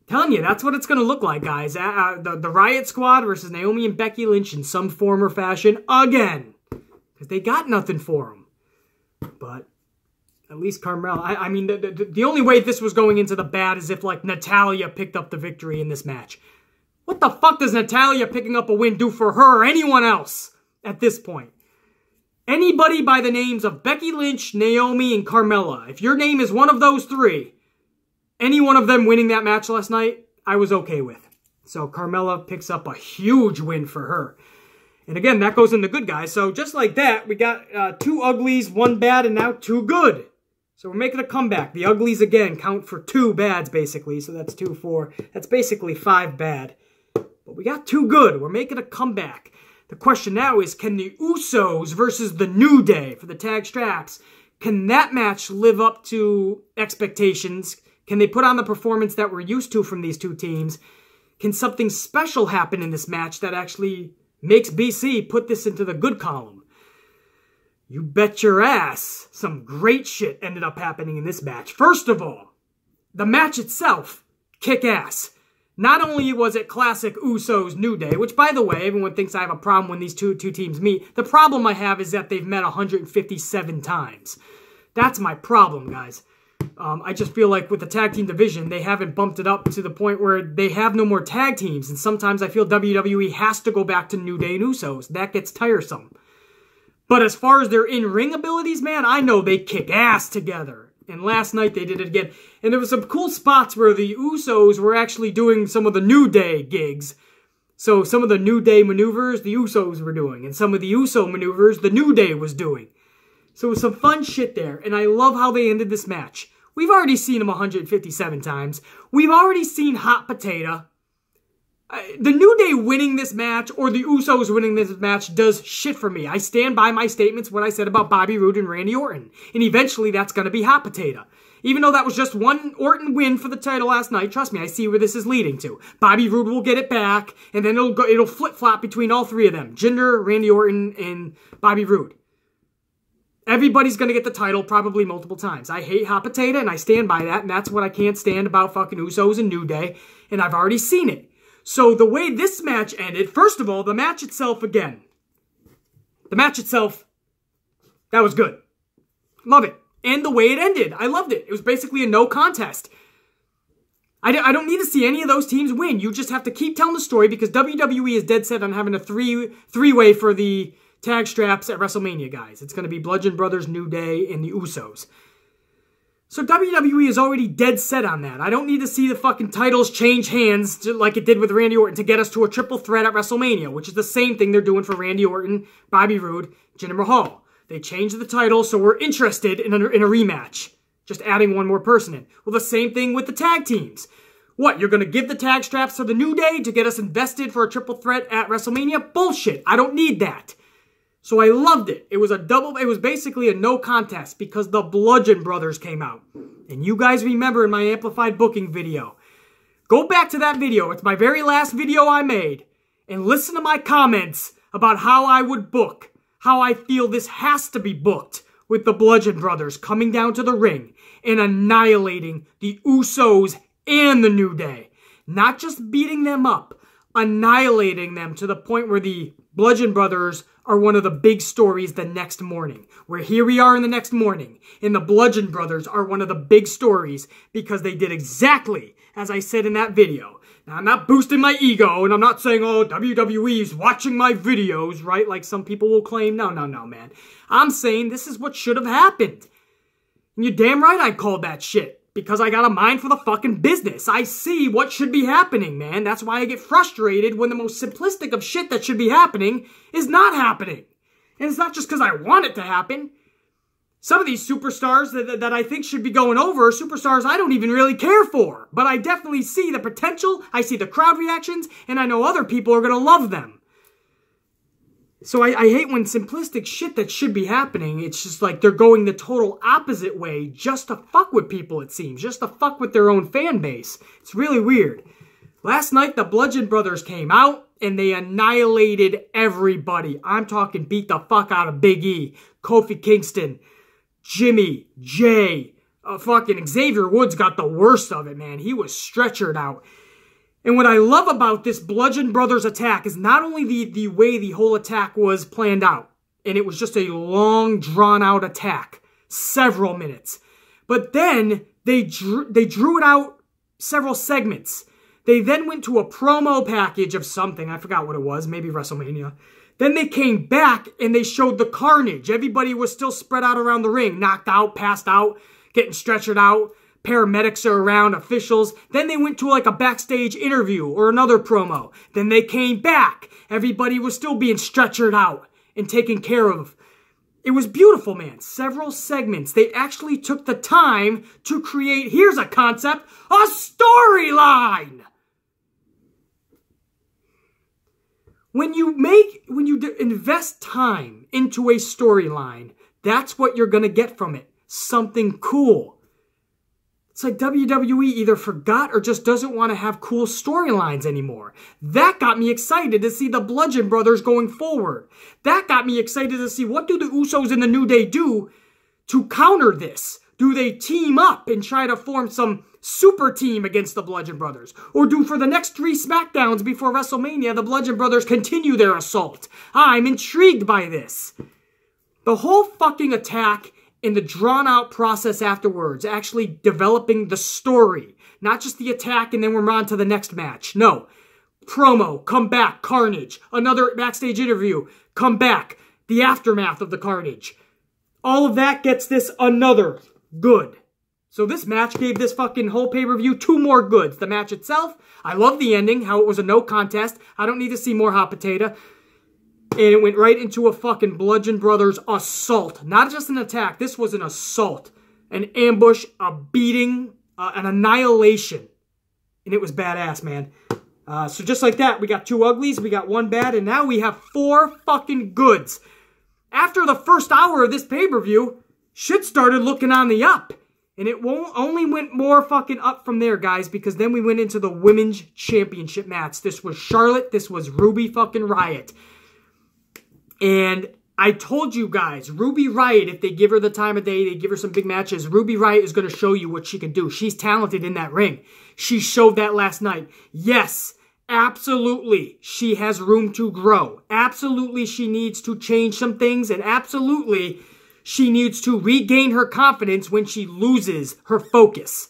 A: Telling you, that's what it's going to look like, guys. The Riot Squad versus Naomi and Becky Lynch in some form or fashion again. Because they got nothing for them. But at least Carmella. I mean, the only way this was going into the bad is if, like, Natalya picked up the victory in this match. What the fuck does Natalya picking up a win do for her or anyone else at this point? Anybody by the names of Becky Lynch, Naomi, and Carmella, if your name is one of those 3, any one of them winning that match last night, I was okay with. So Carmella picks up a huge win for her. And again, that goes in the good guys. So just like that, we got 2 uglies, 1 bad, and now 2 good. So we're making a comeback. The uglies, again, count for 2 bads, basically. So that's 2, 4. That's basically 5 bad. But we got 2 good. We're making a comeback. The question now is, can the Usos versus the New Day for the tag straps, can that match live up to expectations? Can they put on the performance that we're used to from these 2 teams? Can something special happen in this match that actually makes BC put this into the good column? You bet your ass some great shit ended up happening in this match. First of all, the match itself, kick ass. Not only was it classic Usos New Day, which, by the way, everyone thinks I have a problem when these two teams meet. The problem I have is that they've met 157 times. That's my problem, guys. I just feel like with the tag team division, they haven't bumped it up to the point where they have no more tag teams. And sometimes I feel WWE has to go back to New Day and Usos. That gets tiresome. But as far as their in-ring abilities, man, I know they kick ass together. And last night they did it again. And there was some cool spots where the Usos were actually doing some of the New Day gigs. So some of the New Day maneuvers, the Usos were doing. And some of the Uso maneuvers, the New Day was doing. So some fun shit there, and I love how they ended this match. We've already seen him 157 times. We've already seen Hot Potato. The New Day winning this match or the Usos winning this match does shit for me. I stand by my statements, what I said about Bobby Roode and Randy Orton. And eventually that's going to be Hot Potato. Even though that was just one Orton win for the title last night, trust me, I see where this is leading to. Bobby Roode will get it back, and then it'll flip-flop between all three of them. Jinder, Randy Orton, and Bobby Roode. Everybody's going to get the title probably multiple times. I hate Hot Potato, and I stand by that, and that's what I can't stand about fucking Usos and New Day, and I've already seen it. So the way this match ended, first of all, the match itself again. The match itself, that was good. Love it. And the way it ended, I loved it. It was basically a no contest. I don't need to see any of those teams win. You just have to keep telling the story because WWE is dead set on having a three-way for the tag straps at WrestleMania, guys. It's going to be Bludgeon Brothers, New Day, and the Usos. So WWE is already dead set on that. I don't need to see the fucking titles change hands like it did with Randy Orton to get us to a triple threat at WrestleMania, which is the same thing they're doing for Randy Orton, Bobby Roode, Jinder Mahal. They changed the title, so we're interested in a rematch. Just adding one more person in. Well, the same thing with the tag teams. What, you're going to give the tag straps to the New Day to get us invested for a triple threat at WrestleMania? Bullshit. I don't need that. So I loved it. It was basically a no contest because the Bludgeon Brothers came out. And you guys remember in my Amplified Booking video. Go back to that video. It's my very last video I made. And listen to my comments about how I would book. How I feel this has to be booked with the Bludgeon Brothers coming down to the ring and annihilating the Usos and the New Day. Not just beating them up, annihilating them to the point where the Bludgeon Brothers are one of the big stories the next morning. Where here we are in the next morning, and the Bludgeon Brothers are one of the big stories because they did exactly as I said in that video. Now, I'm not boosting my ego, and I'm not saying, oh, WWE's watching my videos, right? Like some people will claim. No, man. I'm saying this is what should have happened. And you're damn right I called that shit. Because I got a mind for the fucking business. I see what should be happening, man. That's why I get frustrated when the most simplistic of shit that should be happening is not happening. And it's not just because I want it to happen. Some of these superstars that I think should be going over are superstars I don't even really care for. But I definitely see the potential, I see the crowd reactions, and I know other people are going to love them. So I hate when simplistic shit that should be happening, it's just like they're going the total opposite way just to fuck with people, it seems. Just to fuck with their own fan base. It's really weird. Last night, the Bludgeon Brothers came out and they annihilated everybody. I'm talking beat the fuck out of Big E, Kofi Kingston, Jimmy, Jay, fucking Xavier Woods got the worst of it, man. He was stretchered out. And what I love about this Bludgeon Brothers attack is not only the way the whole attack was planned out, and it was just a long, drawn-out attack, several minutes, but then they drew it out several segments. They then went to a promo package of something, I forgot what it was, maybe WrestleMania. Then they came back and they showed the carnage. Everybody was still spread out around the ring, knocked out, passed out, getting stretchered out. Paramedics are around, officials. Then they went to like a backstage interview or another promo. Then they came back. Everybody was still being stretchered out and taken care of. It was beautiful, man. Several segments. They actually took the time to create, here's a concept, a storyline. When you invest time into a storyline, that's what you're going to get from it. Something cool. It's like WWE either forgot or just doesn't want to have cool storylines anymore. That got me excited to see the Bludgeon Brothers going forward. That got me excited to see what do the Usos and the New Day do to counter this. Do they team up and try to form some super team against the Bludgeon Brothers? Or do for the next 3 Smackdowns before WrestleMania, the Bludgeon Brothers continue their assault? I'm intrigued by this. The whole fucking attack in the drawn-out process afterwards, actually developing the story. Not just the attack and then we're on to the next match. No. Promo, come back, carnage. Another backstage interview, come back. The aftermath of the carnage. All of that gets this another good. So this match gave this fucking whole pay-per-view 2 more goods. The match itself, I love the ending, how it was a no contest. I don't need to see more hot potato. And it went right into a fucking Bludgeon Brothers assault. Not just an attack. This was an assault. An ambush, a beating, an annihilation. And it was badass, man. So just like that, we got 2 uglies, we got 1 bad, and now we have 4 fucking goods. After the first hour of this pay-per-view, shit started looking on the up. And it only went more fucking up from there, guys, because then we went into the Women's Championship match. This was Charlotte, this was Ruby fucking Riott. And I told you guys, Ruby Riott, if they give her the time of day, they give her some big matches, Ruby Riott is going to show you what she can do. She's talented in that ring. She showed that last night. Yes, absolutely, she has room to grow. Absolutely, she needs to change some things, and absolutely, she needs to regain her confidence when she loses her focus.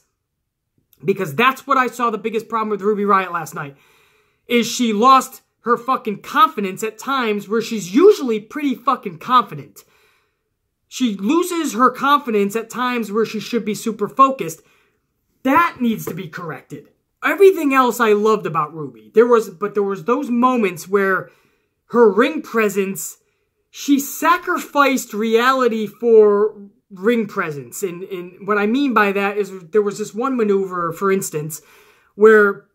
A: Because that's what I saw the biggest problem with Ruby Riott last night. Is she lost her fucking confidence at times where she's usually pretty fucking confident. She loses her confidence at times where she should be super focused. That needs to be corrected. Everything else I loved about Ruby. But there was those moments where her ring presence, she sacrificed reality for ring presence. And what I mean by that is there was this one maneuver, for instance, where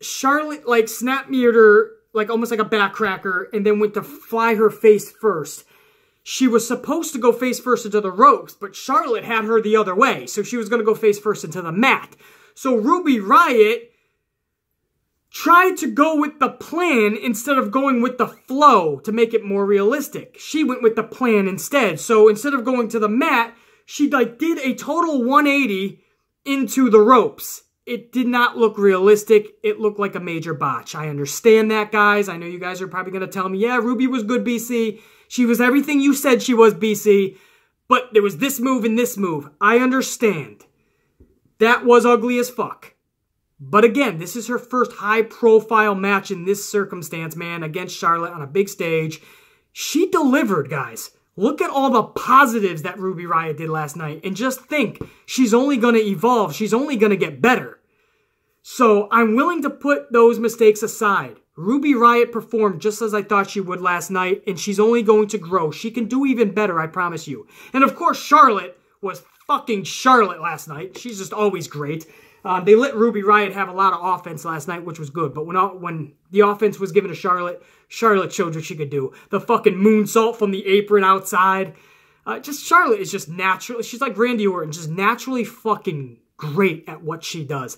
A: Charlotte like snap mirrored her like almost like a backcracker and then went to fly her face first. She was supposed to go face first into the ropes, but Charlotte had her the other way. So she was going to go face first into the mat. So Ruby Riott tried to go with the plan instead of going with the flow to make it more realistic. She went with the plan instead. So instead of going to the mat, she like did a total 180 into the ropes. It did not look realistic. It looked like a major botch. I understand that, guys. I know you guys are probably going to tell me, yeah, Ruby was good, BC. She was everything you said she was, BC. But there was this move and this move. I understand. That was ugly as fuck. But again, this is her first high-profile match in this circumstance, man, against Charlotte on a big stage. She delivered, guys. Look at all the positives that Ruby Riott did last night. And just think, she's only going to evolve. She's only going to get better. So I'm willing to put those mistakes aside. Ruby Riott performed just as I thought she would last night, and she's only going to grow. She can do even better, I promise you. And of course, Charlotte was fucking Charlotte last night. She's just always great. They let Ruby Riott have a lot of offense last night, which was good. But when the offense was given to Charlotte, Charlotte showed what she could do. The fucking moonsault from the apron outside. Charlotte is just natural. She's like Randy Orton, just naturally fucking great at what she does.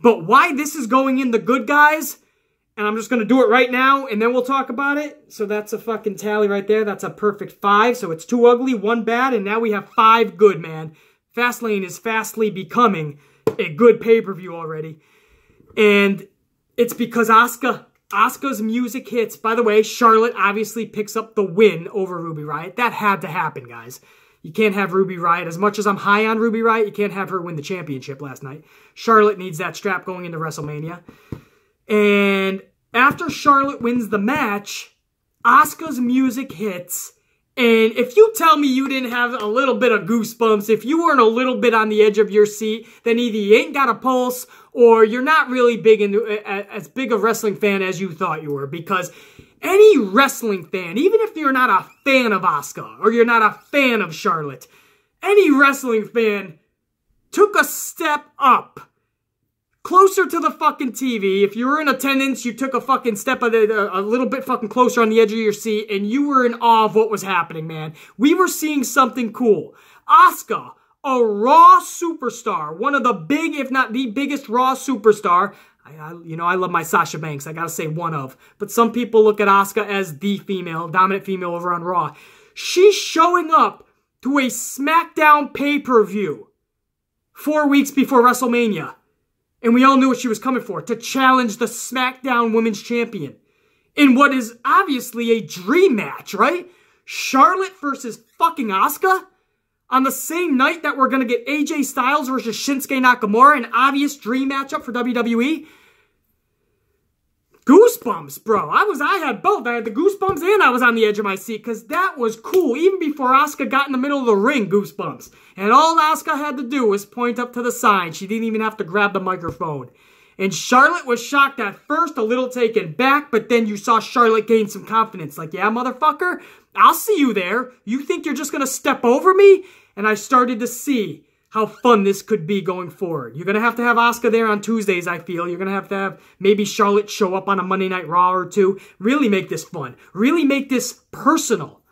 A: But why this is going in the good guys, and I'm just going to do it right now, and then we'll talk about it. So that's a fucking tally right there. That's a perfect 5. So it's 2 ugly, 1 bad, and now we have 5 good, man. Fastlane is fastly becoming a good pay-per-view already. And it's because Asuka's music hits. By the way, Charlotte obviously picks up the win over Ruby Riott. That had to happen, guys. You can't have Ruby Riott. As much as I'm high on Ruby Riott, you can't have her win the championship last night. Charlotte needs that strap going into WrestleMania. And after Charlotte wins the match, Asuka's music hits. And if you tell me you didn't have a little bit of goosebumps, if you weren't a little bit on the edge of your seat, then either you ain't got a pulse or you're not really as big a wrestling fan as you thought you were. Because any wrestling fan, even if you're not a fan of Asuka or you're not a fan of Charlotte, any wrestling fan took a step up. Closer to the fucking TV. If you were in attendance, you took a fucking step a little bit fucking closer on the edge of your seat, and you were in awe of what was happening, man. We were seeing something cool. Asuka, a Raw superstar, one of the big, if not the biggest Raw superstar. I love my Sasha Banks. I gotta say one of. But some people look at Asuka as the dominant female over on Raw. She's showing up to a Smackdown pay-per-view 4 weeks before WrestleMania. And we all knew what she was coming for, to challenge the SmackDown Women's Champion. In what is obviously a dream match, right? Charlotte versus fucking Asuka? On the same night that we're going to get AJ Styles versus Shinsuke Nakamura, an obvious dream matchup for WWE? Goosebumps, bro. I had both. I had the goosebumps and I was on the edge of my seat because that was cool. Even before Asuka got in the middle of the ring, goosebumps. And all Asuka had to do was point up to the sign. She didn't even have to grab the microphone. And Charlotte was shocked at first, a little taken back, but then you saw Charlotte gain some confidence. Like, yeah, motherfucker, I'll see you there. You think you're just going to step over me? And I started to see how fun this could be going forward. You're going to have Asuka there on Tuesdays, I feel. You're going to have maybe Charlotte show up on a Monday Night Raw or two. Really make this fun. Really make this personal.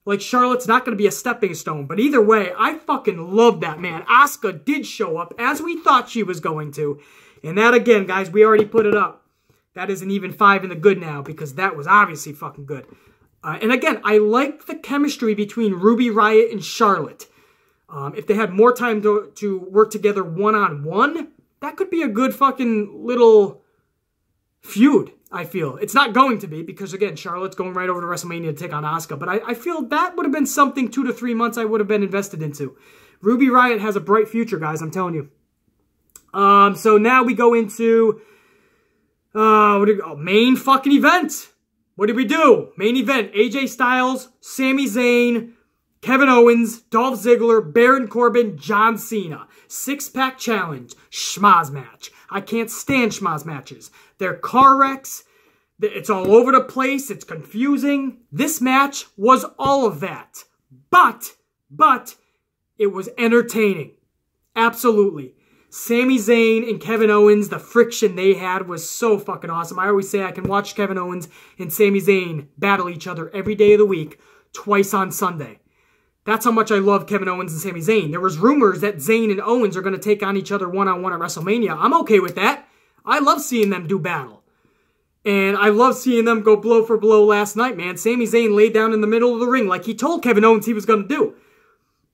A: Like, Charlotte's not going to be a stepping stone. But either way, I fucking love that, man. Asuka did show up as we thought she was going to. And that, again, guys, we already put it up. That is an even 5 in the good now because that was obviously fucking good. And again, I like the chemistry between Ruby Riott and Charlotte. If they had more time to work together one-on-one, that could be a good fucking little feud, I feel. It's not going to be because, again, Charlotte's going right over to WrestleMania to take on Asuka. But I feel that would have been something 2 to 3 months I would have been invested into. Ruby Riott has a bright future, guys, I'm telling you. So now we go into main fucking event. What did we do? Main event, AJ Styles, Sami Zayn, Kevin Owens, Dolph Ziggler, Baron Corbin, John Cena. 6-pack challenge. Schmaz match. I can't stand schmaz matches. They're car wrecks. It's all over the place. It's confusing. This match was all of that. But it was entertaining. Absolutely. Sami Zayn and Kevin Owens, the friction they had was so fucking awesome. I always say I can watch Kevin Owens and Sami Zayn battle each other every day of the week, twice on Sunday. That's how much I love Kevin Owens and Sami Zayn. There was rumors that Zayn and Owens are going to take on each other one-on-one at WrestleMania. I'm okay with that. I love seeing them do battle. And I love seeing them go blow for blow last night, man. Sami Zayn laid down in the middle of the ring like he told Kevin Owens he was going to do.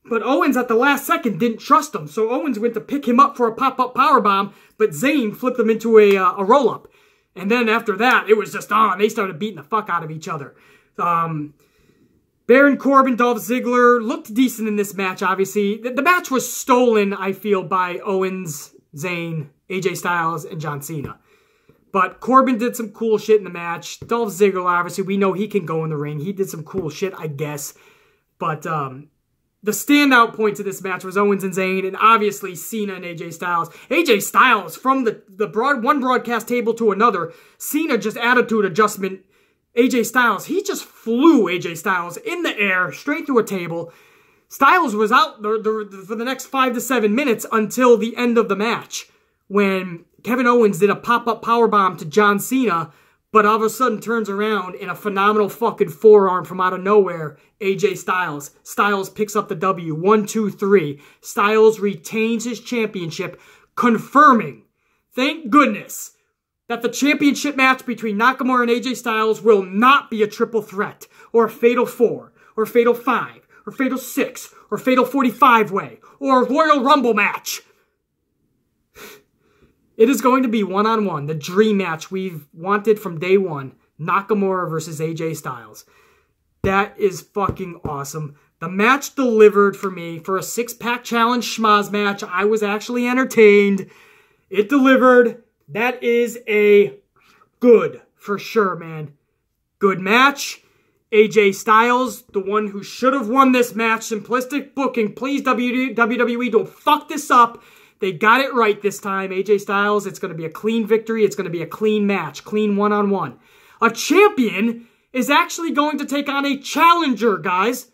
A: But Owens at the last second didn't trust him. So Owens went to pick him up for a pop-up powerbomb, but Zayn flipped him into a roll-up. And then after that, it was just on. They started beating the fuck out of each other. Baron Corbin, Dolph Ziggler looked decent in this match, obviously. The match was stolen, I feel, by Owens, Zayn, AJ Styles, and John Cena. But Corbin did some cool shit in the match. Dolph Ziggler, obviously, we know he can go in the ring. He did some cool shit, I guess. But the standout point to this match was Owens and Zayn, and obviously Cena and AJ Styles. AJ Styles, from one broadcast table to another, Cena just attitude adjustment. AJ Styles, he just flew AJ Styles in the air, straight through a table. Styles was out for the next 5 to 7 minutes until the end of the match, when Kevin Owens did a pop-up powerbomb to John Cena, but all of a sudden turns around in a phenomenal fucking forearm from out of nowhere. AJ Styles. Styles picks up the W. 1, 2, 3. Styles retains his championship, confirming, thank goodness, that the championship match between Nakamura and AJ Styles will not be a triple threat, or a fatal 4, or fatal 5, or fatal 6, or fatal 45-way, or a Royal Rumble match. It is going to be one-on-one, the dream match we've wanted from day one, Nakamura versus AJ Styles. That is fucking awesome. The match delivered for me for a 6-pack challenge schmaz match. I was actually entertained. It delivered. That is a good, for sure, man. Good match. AJ Styles, the one who should have won this match. Simplistic booking. Please, WWE, don't fuck this up. They got it right this time. AJ Styles, it's going to be a clean victory. It's going to be a clean match. Clean one-on-one. A champion is actually going to take on a challenger, guys.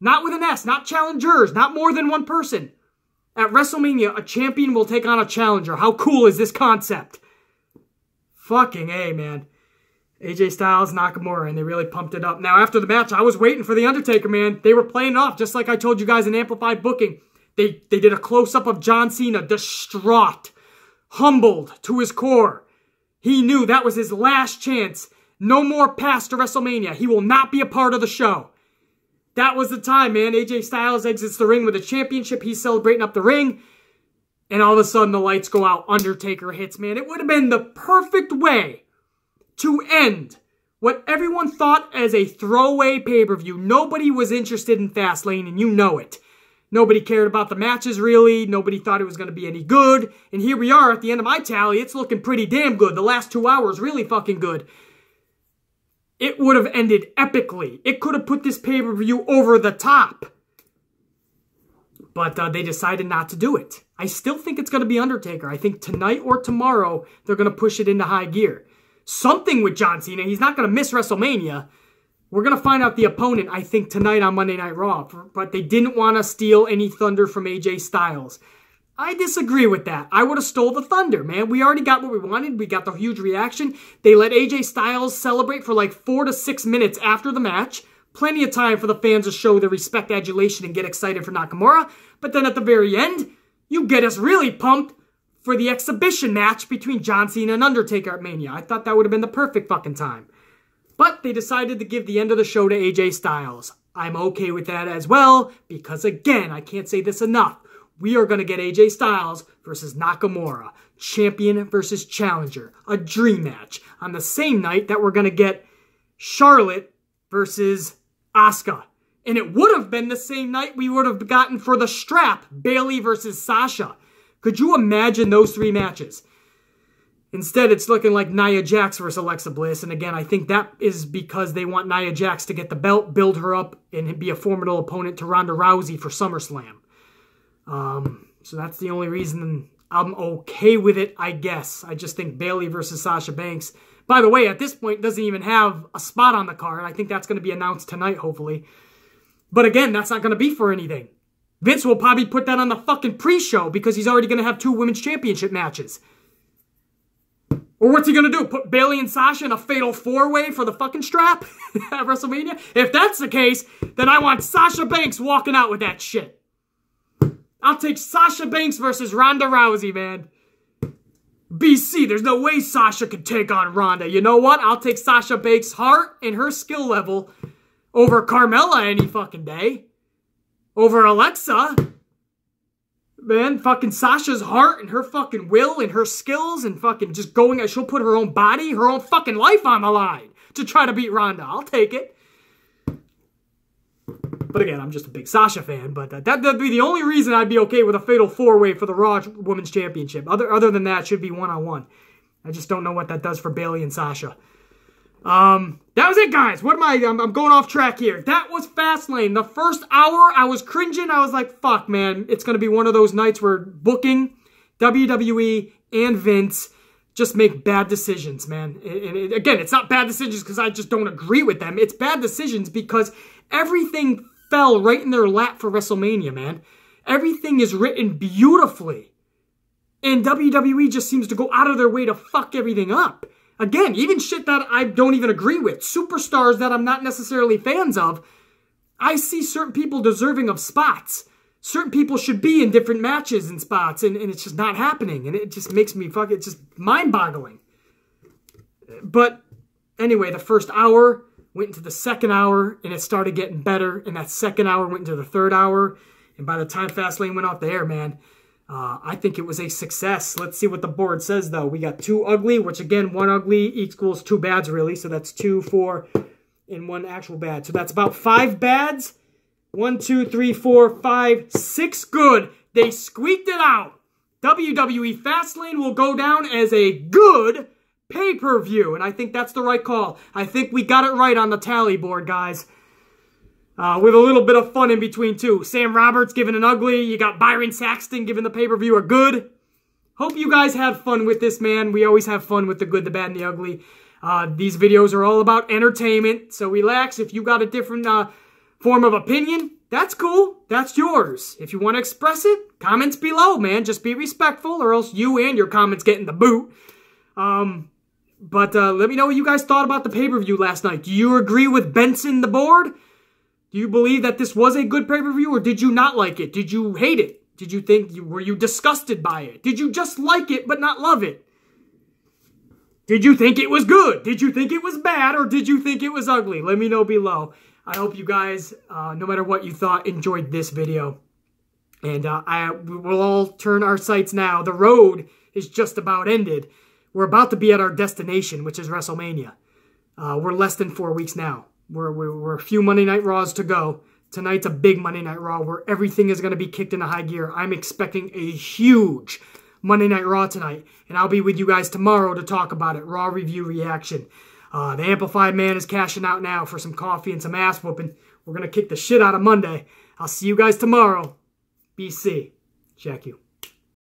A: Not with an S. Not challengers. Not more than one person. At WrestleMania, a champion will take on a challenger. How cool is this concept? Fucking A, man. AJ Styles, Nakamura, and they really pumped it up. Now, after the match, I was waiting for The Undertaker, man. They were playing off, just like I told you guys in Amplified Booking. They did a close-up of John Cena, distraught, humbled to his core. He knew that was his last chance. No more pass to WrestleMania. He will not be a part of the show. That was the time, man. AJ Styles exits the ring with a championship. He's celebrating up the ring. And all of a sudden, the lights go out. Undertaker hits, man. It would have been the perfect way to end what everyone thought as a throwaway pay-per-view. Nobody was interested in Fastlane, and you know it. Nobody cared about the matches, really. Nobody thought it was going to be any good. And here we are at the end of my tally. It's looking pretty damn good. The last 2 hours, really fucking good. It would have ended epically. It could have put this pay-per-view over the top. But they decided not to do it. I still think it's going to be Undertaker. I think tonight or tomorrow, they're going to push it into high gear. Something with John Cena. He's not going to miss WrestleMania. We're going to find out the opponent, I think, tonight on Monday Night Raw. But they didn't want to steal any thunder from AJ Styles. I disagree with that. I would have stole the thunder, man. We already got what we wanted. We got the huge reaction. They let AJ Styles celebrate for like 4 to 6 minutes after the match. Plenty of time for the fans to show their respect, adulation, and get excited for Nakamura. But then at the very end, you get us really pumped for the exhibition match between John Cena and Undertaker at Mania. I thought that would have been the perfect fucking time. But they decided to give the end of the show to AJ Styles. I'm okay with that as well, because again, I can't say this enough. We are going to get AJ Styles versus Nakamura. Champion versus challenger. A dream match. On the same night that we're going to get Charlotte versus Asuka. And it would have been the same night we would have gotten for the strap. Bayley versus Sasha. Could you imagine those 3 matches? Instead, it's looking like Nia Jax versus Alexa Bliss. And again, I think that is because they want Nia Jax to get the belt, build her up, and be a formidable opponent to Ronda Rousey for SummerSlam. So that's the only reason I'm okay with it, I guess. I just think Bayley versus Sasha Banks, by the way, at this point, doesn't even have a spot on the card. I think that's going to be announced tonight, hopefully. But again, that's not going to be for anything. Vince will probably put that on the fucking pre-show because he's already going to have 2 women's championship matches. Or what's he going to do? Put Bayley and Sasha in a fatal 4-way for the fucking strap at WrestleMania? If that's the case, then I want Sasha Banks walking out with that shit. I'll take Sasha Banks versus Ronda Rousey, man. BC, there's no way Sasha could take on Ronda. You know what? I'll take Sasha Banks' heart and her skill level over Carmella any fucking day. Over Alexa. Man, fucking Sasha's heart and her fucking will and her skills and fucking just going, she'll put her own body, her own fucking life on the line to try to beat Ronda. I'll take it. But again, I'm just a big Sasha fan, but that'd be the only reason I'd be okay with a fatal 4-way for the Raw Women's Championship. Other than that, it should be 1-on-1. I just don't know what that does for Bayley and Sasha. That was it, guys. What am I'm going off track here. That was Fastlane. The first hour, I was cringing. I was like, fuck, man. It's going to be one of those nights where booking, WWE, and Vince just make bad decisions, man. And again, it's not bad decisions because I just don't agree with them. It's bad decisions because everything fell right in their lap for WrestleMania, man. Everything is written beautifully. And WWE just seems to go out of their way to fuck everything up. Again, even shit that I don't even agree with. Superstars that I'm not necessarily fans of. I see certain people deserving of spots. Certain people should be in different matches and spots. And it's just not happening. And it just makes me it's just mind-boggling. But anyway, the first hour went into the second hour. And it started getting better. And that second hour went into the third hour. And by the time Fastlane went off the air, man, I think it was a success. Let's see what the board says, though. We got 2 ugly, which, again, 1 ugly equals 2 bads, really. So that's 2, 4, and 1 actual bad. So that's about 5 bads. 1, 2, 3, 4, 5, 6 good. They squeaked it out. WWE Fastlane will go down as a good pay-per-view. And I think that's the right call. I think we got it right on the tally board, guys. With a little bit of fun in between, too. Sam Roberts giving an ugly. You got Byron Saxton giving the pay-per-view a good. Hope you guys had fun with this, man. We always have fun with the good, the bad, and the ugly. These videos are all about entertainment, so relax. If you got a different form of opinion, that's cool. That's yours. If you want to express it, comments below, man. Just be respectful, or else you and your comments get in the boot. But let me know what you guys thought about the pay-per-view last night. Do you agree with Benson, the board? Do you believe that this was a good pay-per-view, or did you not like it? Did you hate it? Did you were you disgusted by it? Did you just like it but not love it? Did you think it was good? Did you think it was bad, or did you think it was ugly? Let me know below. I hope you guys, no matter what you thought, enjoyed this video. And we will all turn our sights now. The road is just about ended. We're about to be at our destination, which is WrestleMania. We're less than 4 weeks now. We're a few Monday Night Raws to go. Tonight's a big Monday Night Raw where everything is going to be kicked into high gear. I'm expecting a huge Monday Night Raw tonight. And I'll be with you guys tomorrow to talk about it. Raw review reaction. The Amplified Man is cashing out now for some coffee and some ass whooping. We're going to kick the shit out of Monday. I'll see you guys tomorrow. BC. Check you.